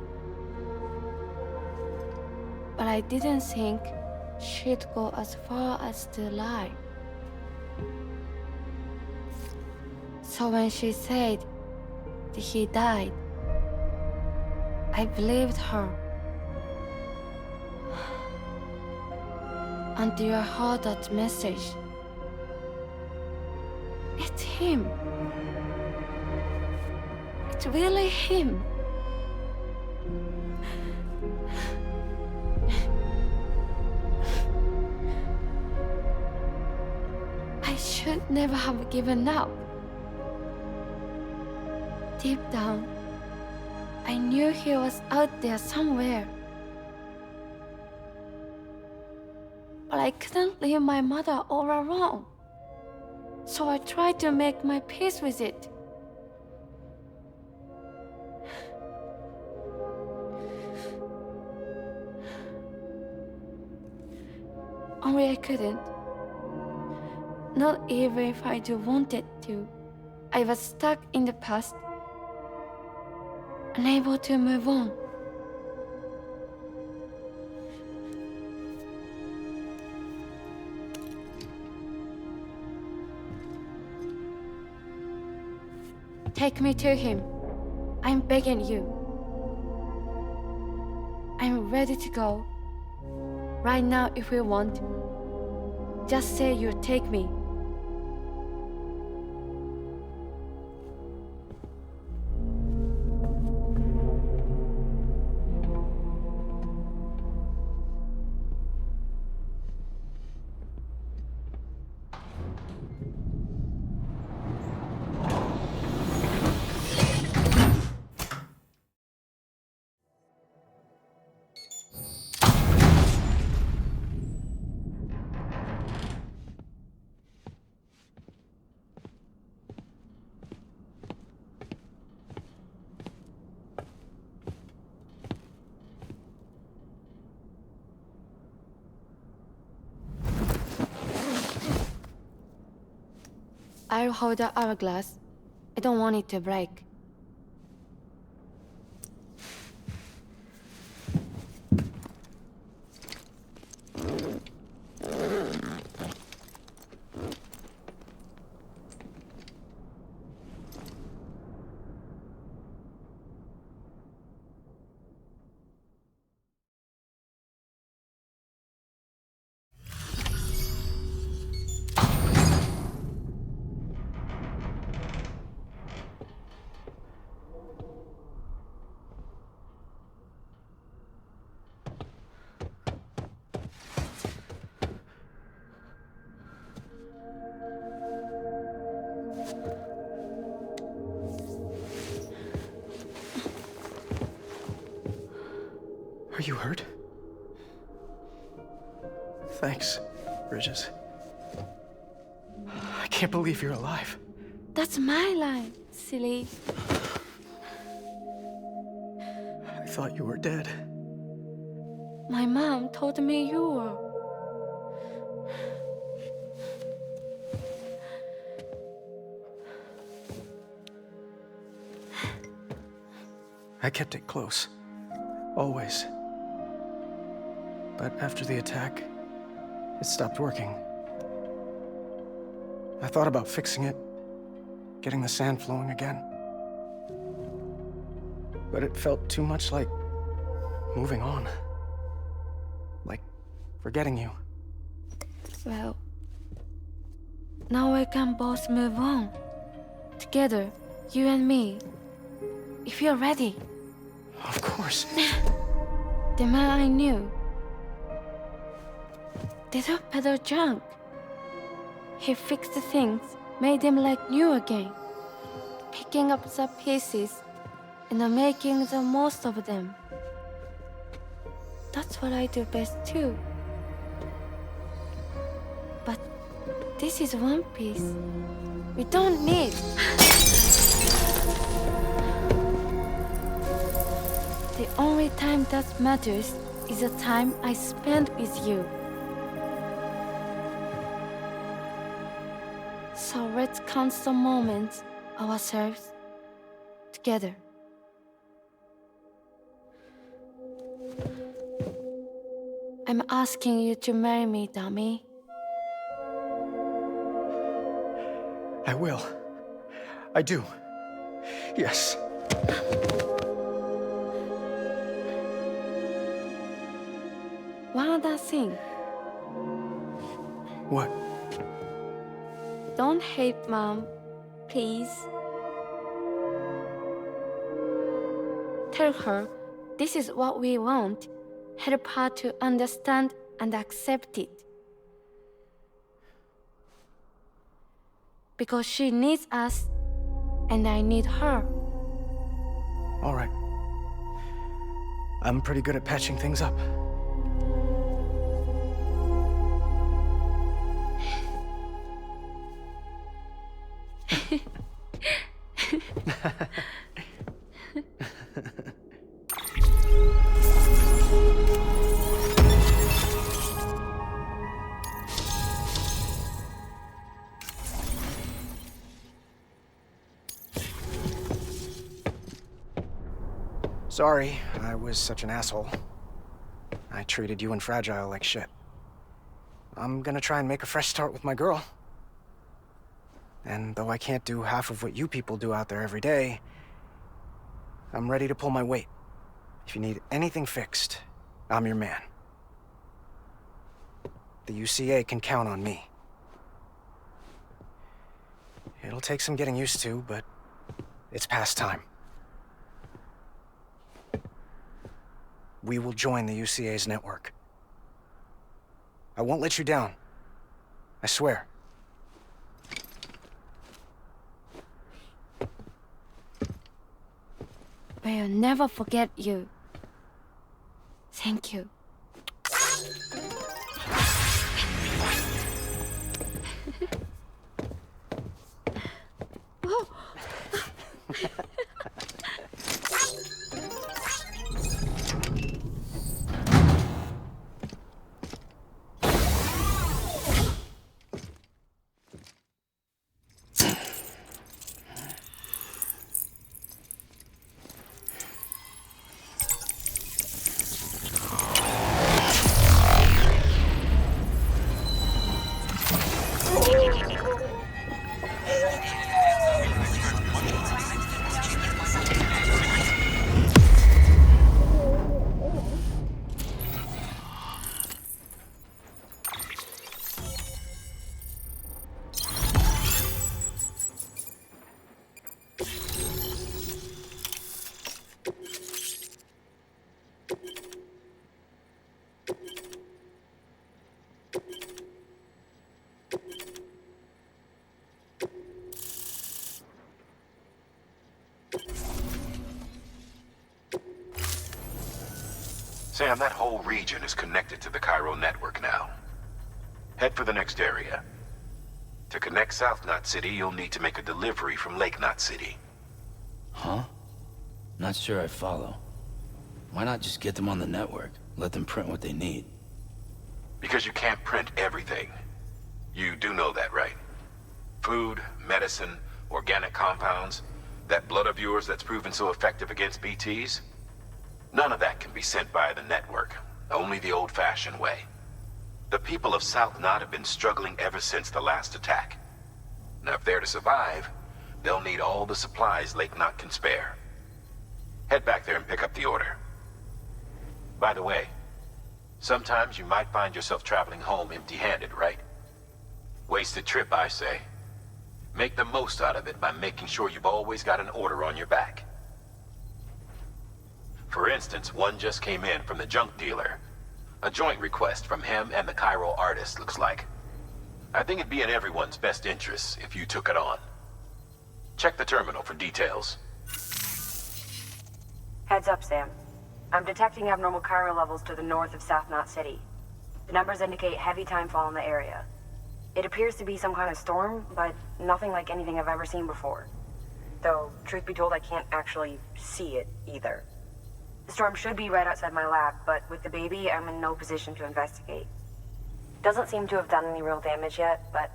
But I didn't think she'd go as far as to lie. So when she said that he died, I believed her. Until I heard that message. It's him. It's really him. I should never have given up. Deep down, I knew he was out there somewhere. But I couldn't leave my mother all alone. So I tried to make my peace with it. Only I couldn't. Not even if I do wanted to. I was stuck in the past, unable to move on. Take me to him. I'm begging you. I'm ready to go. Right now if you want. Just say you'll take me. I'll hold the hourglass. I don't want it to break. Are you hurt? Thanks, Bridges. I can't believe you're alive. That's my line, silly. I thought you were dead. My mom told me you were. I kept it close. Always. But after the attack, it stopped working. I thought about fixing it, getting the sand flowing again. But it felt too much like moving on. Like forgetting you. Well, now we can both move on. Together, you and me. If you're ready. Of course. The man I knew. Didn't peddle junk. He fixed the things, made them like new again. Picking up the pieces and making the most of them. That's what I do best too. But this is one piece. We don't need. The only time that matters is the time I spend with you. So let's count the moments ourselves together. I'm asking you to marry me, dummy. I will. I do. Yes. One other thing. What? Don't hate Mom, please. Tell her this is what we want. Help her to understand and accept it. Because she needs us, and I need her. All right. I'm pretty good at patching things up. Sorry, I was such an asshole. I treated you and Fragile like shit. I'm gonna try and make a fresh start with my girl. And though I can't do half of what you people do out there every day, I'm ready to pull my weight. If you need anything fixed, I'm your man. The UCA can count on me. It'll take some getting used to, but it's past time. We will join the UCA's network. I won't let you down. I swear. We'll never forget you. Thank you. Sam, that whole region is connected to the Cairo network now. Head for the next area. To connect South Knot City, you'll need to make a delivery from Lake Knot City. Huh? Not sure I follow. Why not just get them on the network? Let them print what they need. Because you can't print everything. You do know that, right? Food, medicine, organic compounds, that blood of yours that's proven so effective against BTs? None of that can be sent via the network. Only the old-fashioned way. The people of South Knot have been struggling ever since the last attack. Now, if they're to survive, they'll need all the supplies Lake Knot can spare. Head back there and pick up the order. By the way, sometimes you might find yourself traveling home empty-handed, right? Wasted trip, I say. Make the most out of it by making sure you've always got an order on your back. For instance, one just came in from the junk dealer. A joint request from him and the Cairo artist, looks like. I think it'd be in everyone's best interest if you took it on. Check the terminal for details. Heads up, Sam. I'm detecting abnormal Cairo levels to the north of South Knot City. The numbers indicate heavy timefall in the area. It appears to be some kind of storm, but nothing like anything I've ever seen before. Though, truth be told, I can't actually see it either. The storm should be right outside my lab, but with the baby, I'm in no position to investigate. Doesn't seem to have done any real damage yet, but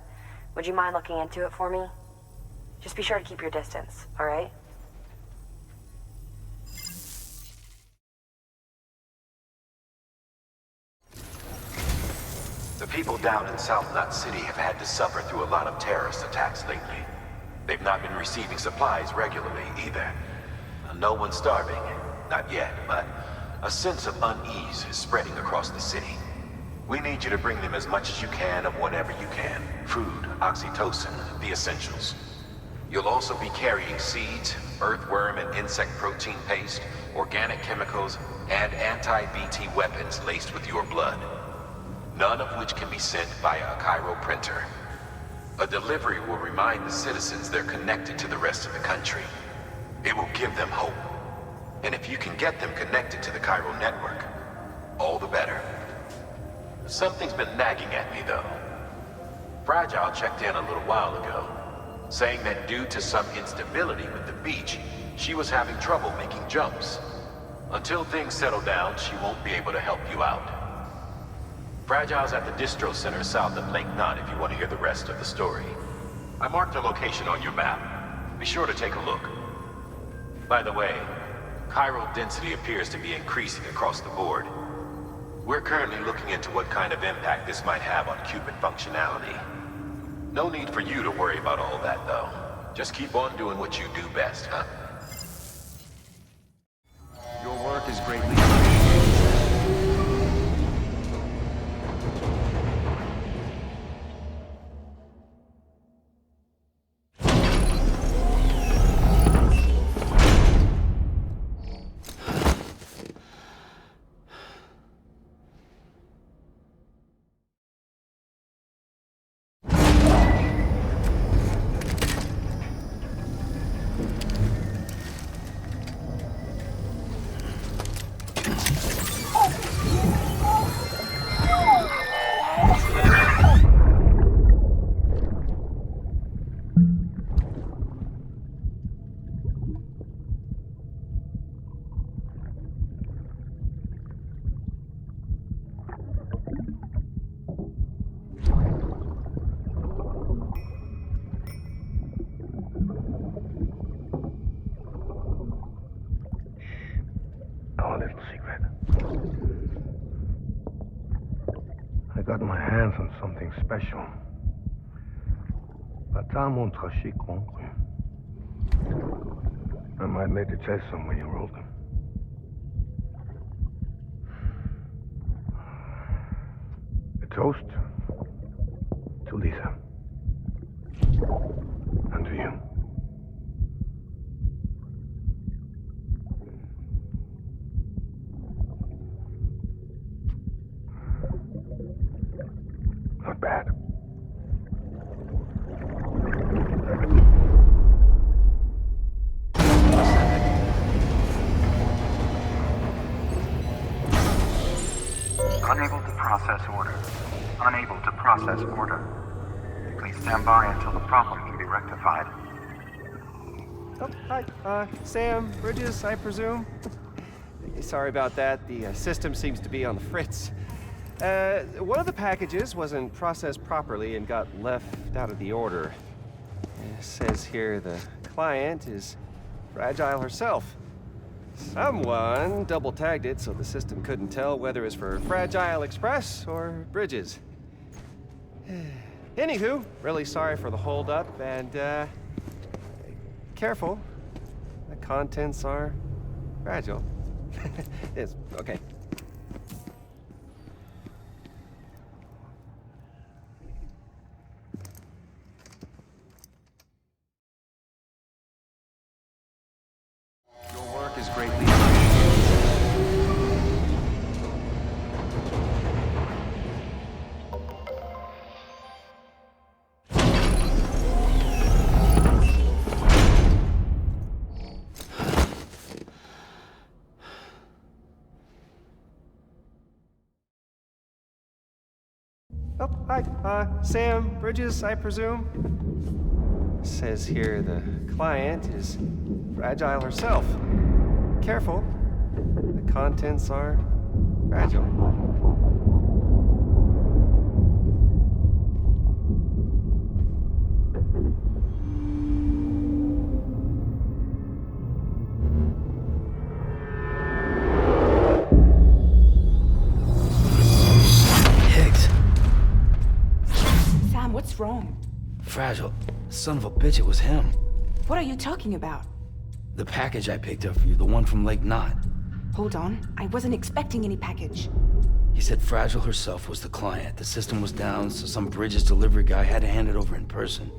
would you mind looking into it for me? Just be sure to keep your distance, all right? The people down in South Knot City have had to suffer through a lot of terrorist attacks lately. They've not been receiving supplies regularly either. No one's starving. Not yet, but a sense of unease is spreading across the city. We need you to bring them as much as you can of whatever you can. Food, oxytocin, the essentials. You'll also be carrying seeds, earthworm and insect protein paste, organic chemicals, and anti-BT weapons laced with your blood. None of which can be sent via a Cairo printer. A delivery will remind the citizens they're connected to the rest of the country. It will give them hope. And if you can get them connected to the Cairo network, all the better. Something's been nagging at me, though. Fragile checked in a little while ago, saying that due to some instability with the beach, she was having trouble making jumps. Until things settle down, she won't be able to help you out. Fragile's at the distro center south of Lake Knot if you want to hear the rest of the story. I marked her location on your map. Be sure to take a look. By the way, chiral density appears to be increasing across the board. We're currently looking into what kind of impact this might have on Cuban functionality. No need for you to worry about all that, though. Just keep on doing what you do best, huh? Your work is greatly I got my hands on something special. Patamo trashikon. I might lay the test somewhere you wrote them. A toast to Lisa. And to you. Not bad. unable to process order. Unable to process order. Please stand by until the problem can be rectified. Oh, hi. Sam, Bridges, I presume? Sorry about that. The system seems to be on the fritz. One of the packages wasn't processed properly and got left out of the order. It says here the client is Fragile herself. Someone double-tagged it so the system couldn't tell whether it's for Fragile Express or Bridges. Anywho, really sorry for the hold-up, and, careful. The contents are fragile. Yes, okay. Your work is greatly Oh, hi. Sam, Bridges, I presume? Says here the client is Fragile herself. Careful. The contents are fragile. What's wrong? Fragile. Son of a bitch, it was him. What are you talking about? The package I picked up for you, the one from Lake Knot. Hold on. I wasn't expecting any package. He said Fragile herself was the client. The system was down, so some Bridges delivery guy had to hand it over in person.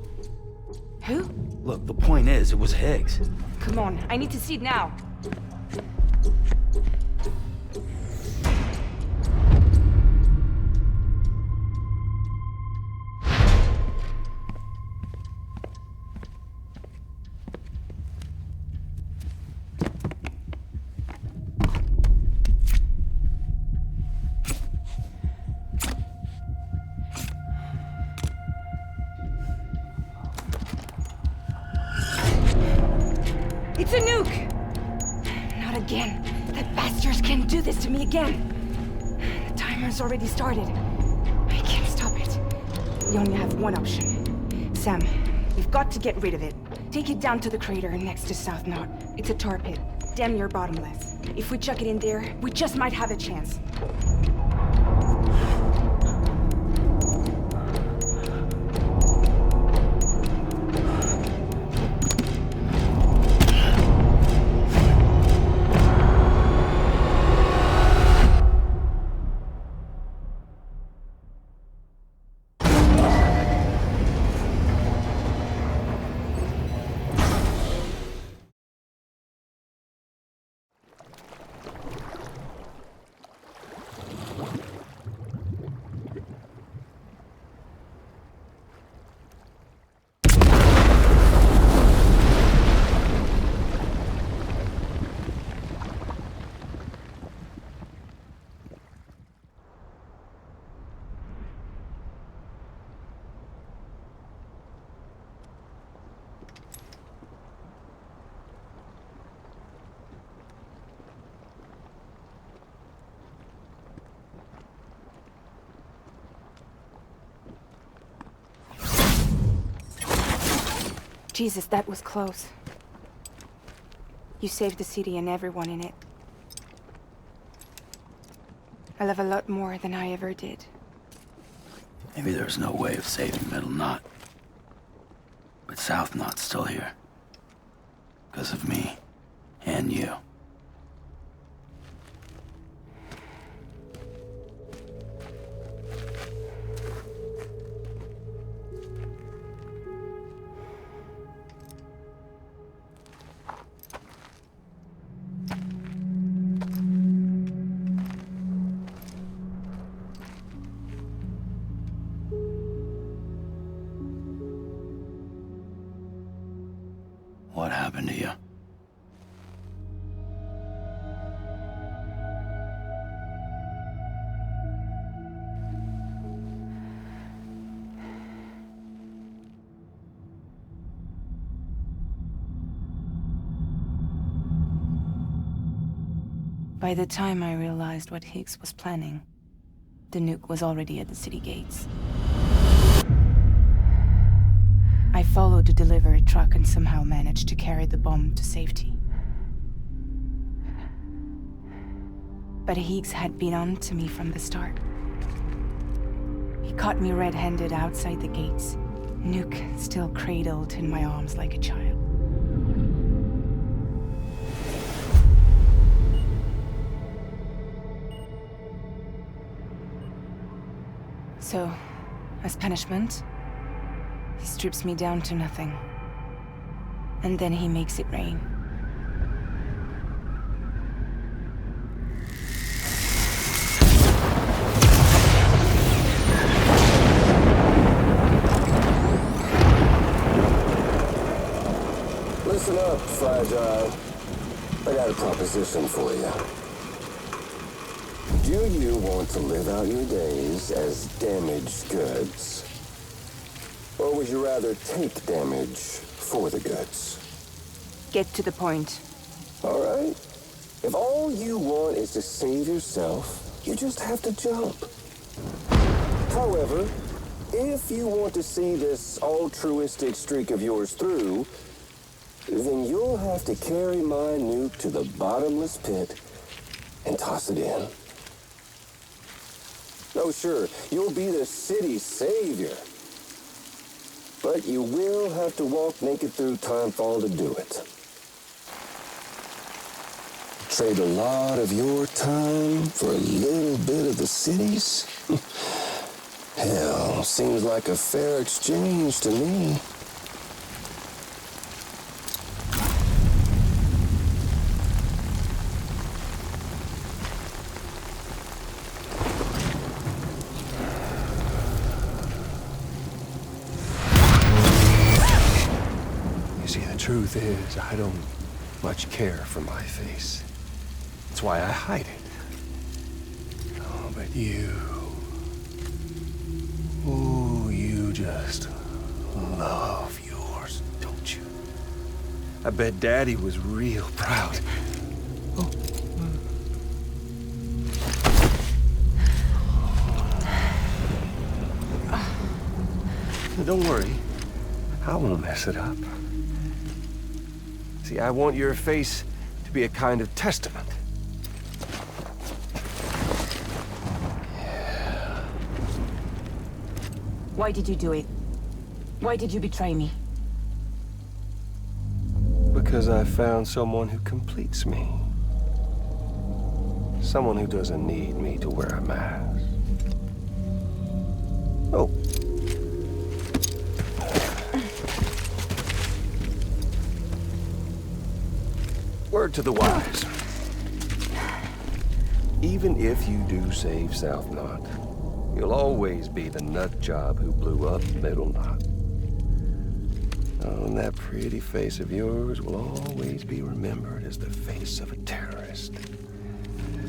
Who? Look, the point is, it was Higgs. Come on, I need to see it now. It's a nuke! Not again. The bastards can't do this to me again. The timer's already started. I can't stop it. We only have one option. Sam, we've got to get rid of it. Take it down to the crater next to South Knot. It's a tar pit. Damn near bottomless. If we chuck it in there, we just might have a chance. Jesus, that was close. You saved the city and everyone in it. I love a lot more than I ever did. Maybe there's no way of saving Middle Knot. But South Knot's still here. Because of me. And you. What happened to you? By the time I realized what Higgs was planning, the nuke was already at the city gates. I followed the delivery truck and somehow managed to carry the bomb to safety. But Higgs had been on to me from the start. He caught me red-handed outside the gates, nuke still cradled in my arms like a child. So, as punishment, he strips me down to nothing. And then he makes it rain. Listen up, Fragile. I got a proposition for you. Do you want to live out your days as damaged goods? Or would you rather take damage for the goods? Get to the point. All right. If all you want is to save yourself, you just have to jump. However, if you want to see this altruistic streak of yours through, then you'll have to carry my nuke to the bottomless pit and toss it in. Oh, sure, you'll be the city's savior. But you will have to walk naked through Timefall to do it. Trade a lot of your time for a little bit of the city's? Hell, seems like a fair exchange to me. Truth is, I don't much care for my face. That's why I hide it. Oh, but you... Ooh, you just love yours, don't you? I bet Daddy was real proud. Oh. Don't worry. I won't mess it up. See, I want your face to to be a kind of testament. Why did you do it? Why did you betray me? Because I found someone who completes me. Someone who doesn't need me to wear a mask. Oh. Word to the wise. Even if you do save South Knot, you'll always be the nut job who blew up Middle Knot. Oh, and that pretty face of yours will always be remembered as the face of a terrorist.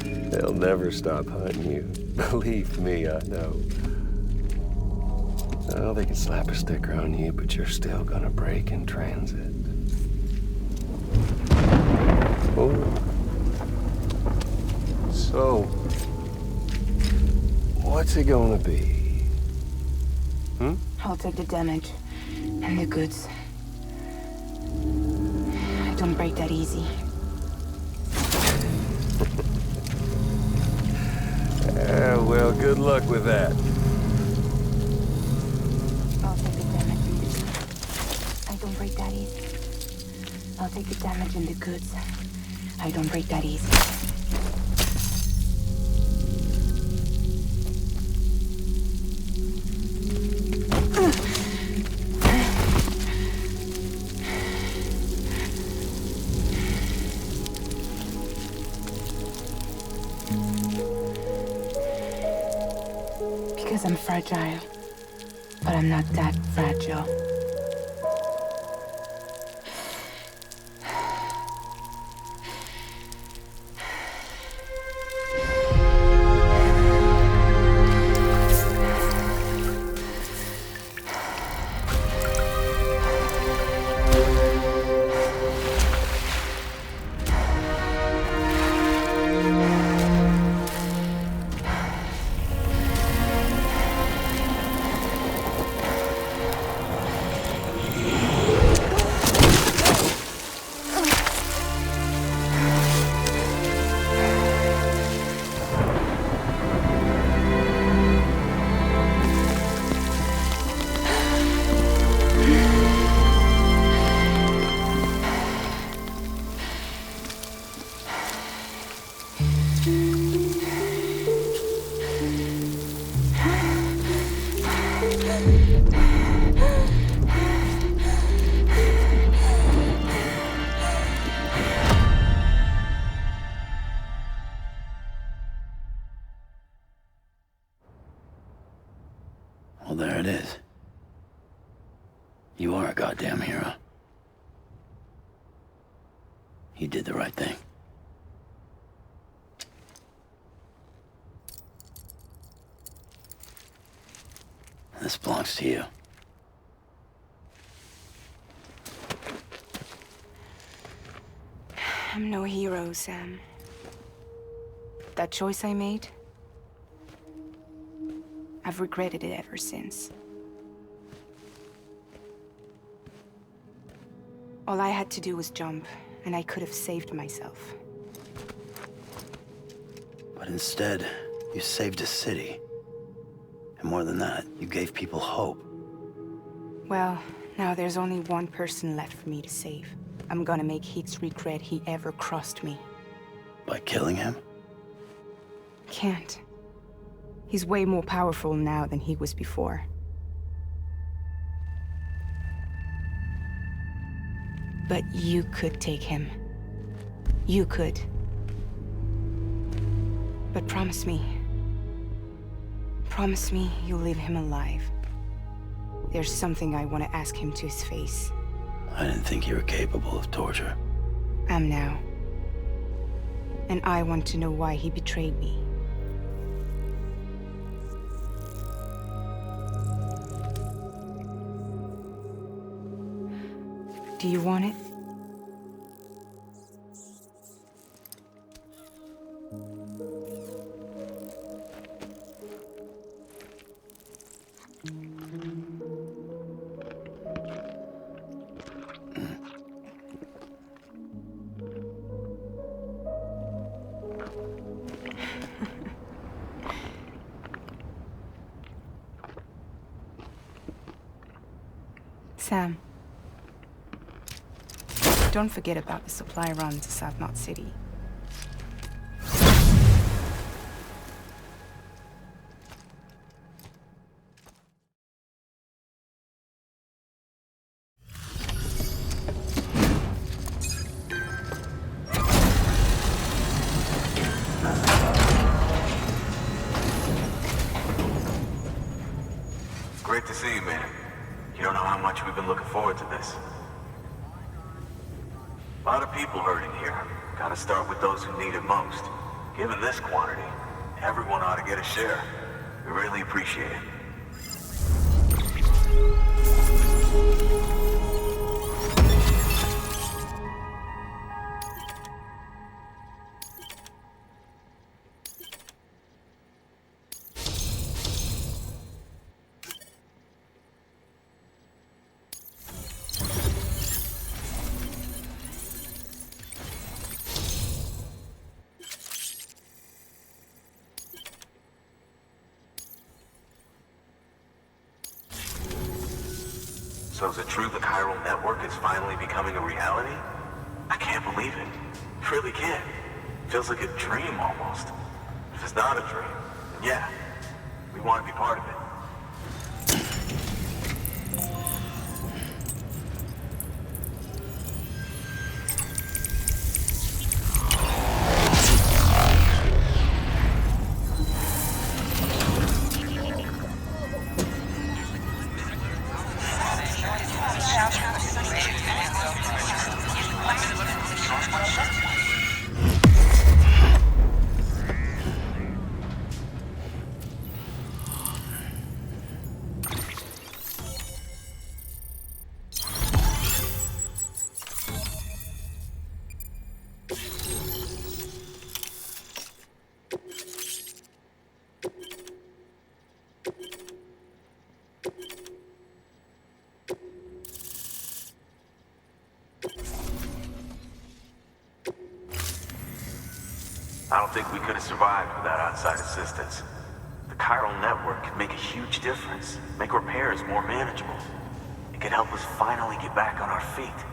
They'll never stop hunting you. Believe me, I know. Oh, they can slap a sticker on you, but you're still gonna break in transit. Oh. So, what's it gonna be? I'll take the damage and the goods. I don't break that easy. Well, good luck with that. I'll take the damage and the goods. I don't break that easy. I'll take the damage and the goods. I don't break that easy. Because I'm fragile, but I'm not that fragile. Well, there it is. You are a goddamn hero. You did the right thing. This belongs to you. I'm no hero, Sam. That choice I made, I've regretted it ever since. All I had to do was jump, and I could have saved myself. But instead, you saved a city. And more than that, you gave people hope. Well, now there's only one person left for me to save. I'm gonna make Hicks regret he ever crossed me. By killing him? Can't. He's way more powerful now than he was before. But you could take him. You could. But promise me. Promise me you'll leave him alive. There's something I want to ask him to his face. I didn't think you were capable of torture. Am now. And I want to know why he betrayed me. Do you want it? Sam. Don't forget about the supply run to South Knot City. Great to see you, man. You don't know how much we've been looking forward to this. A lot of people hurting here. Gotta start with those who need it most. Given this quantity, everyone ought to get a share. We really appreciate it. So is it true the chiral network is finally becoming a reality? I can't believe it. Really can't. Feels like a dream almost. If it's not a dream, then yeah, we want to be part of it. I don't think we could have survived without outside assistance. The chiral network could make a huge difference, make repairs more manageable. It could help us finally get back on our feet.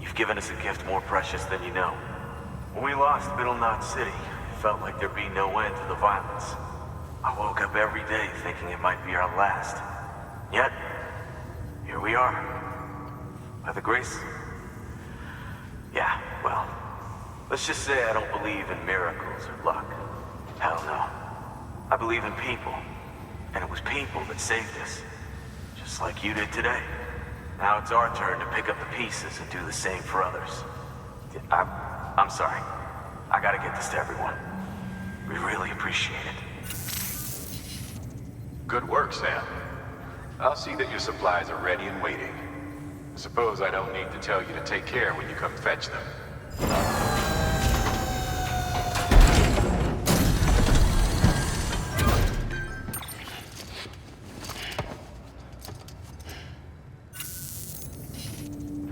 You've given us a gift more precious than you know. When we lost Middle Knot City, it felt like there'd be no end to the violence. I woke up every day thinking it might be our last. Yet, here we are. By the grace... Yeah, well... Let's just say I don't believe in miracles or luck. Hell no. I believe in people. And it was people that saved us. Just like you did today. Now it's our turn to pick up the pieces and do the same for others. I'm sorry. I gotta get this to everyone. We really appreciate it. Good work, Sam. I'll see that your supplies are ready and waiting. I suppose I don't need to tell you to take care when you come fetch them.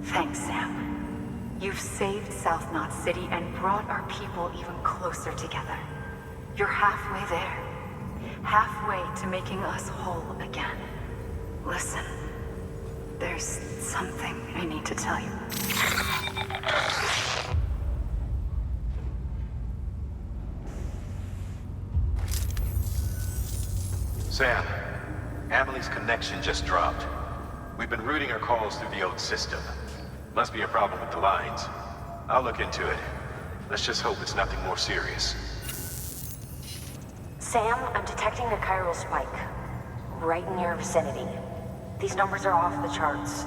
Thanks, Sam. You've saved South Knot City and brought our people even closer together. You're halfway there. Halfway to making us whole again. Listen, there's something I need to tell you. Sam, Amelie's connection just dropped. We've been routing her calls through the old system. Must be a problem with the lines. I'll look into it. Let's just hope it's nothing more serious. Sam, I'm detecting a chiral spike. Right in your vicinity. These numbers are off the charts.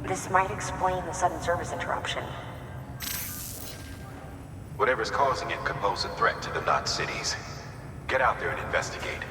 This might explain the sudden service interruption. Whatever's causing it could pose a threat to the Knot cities. Get out there and investigate.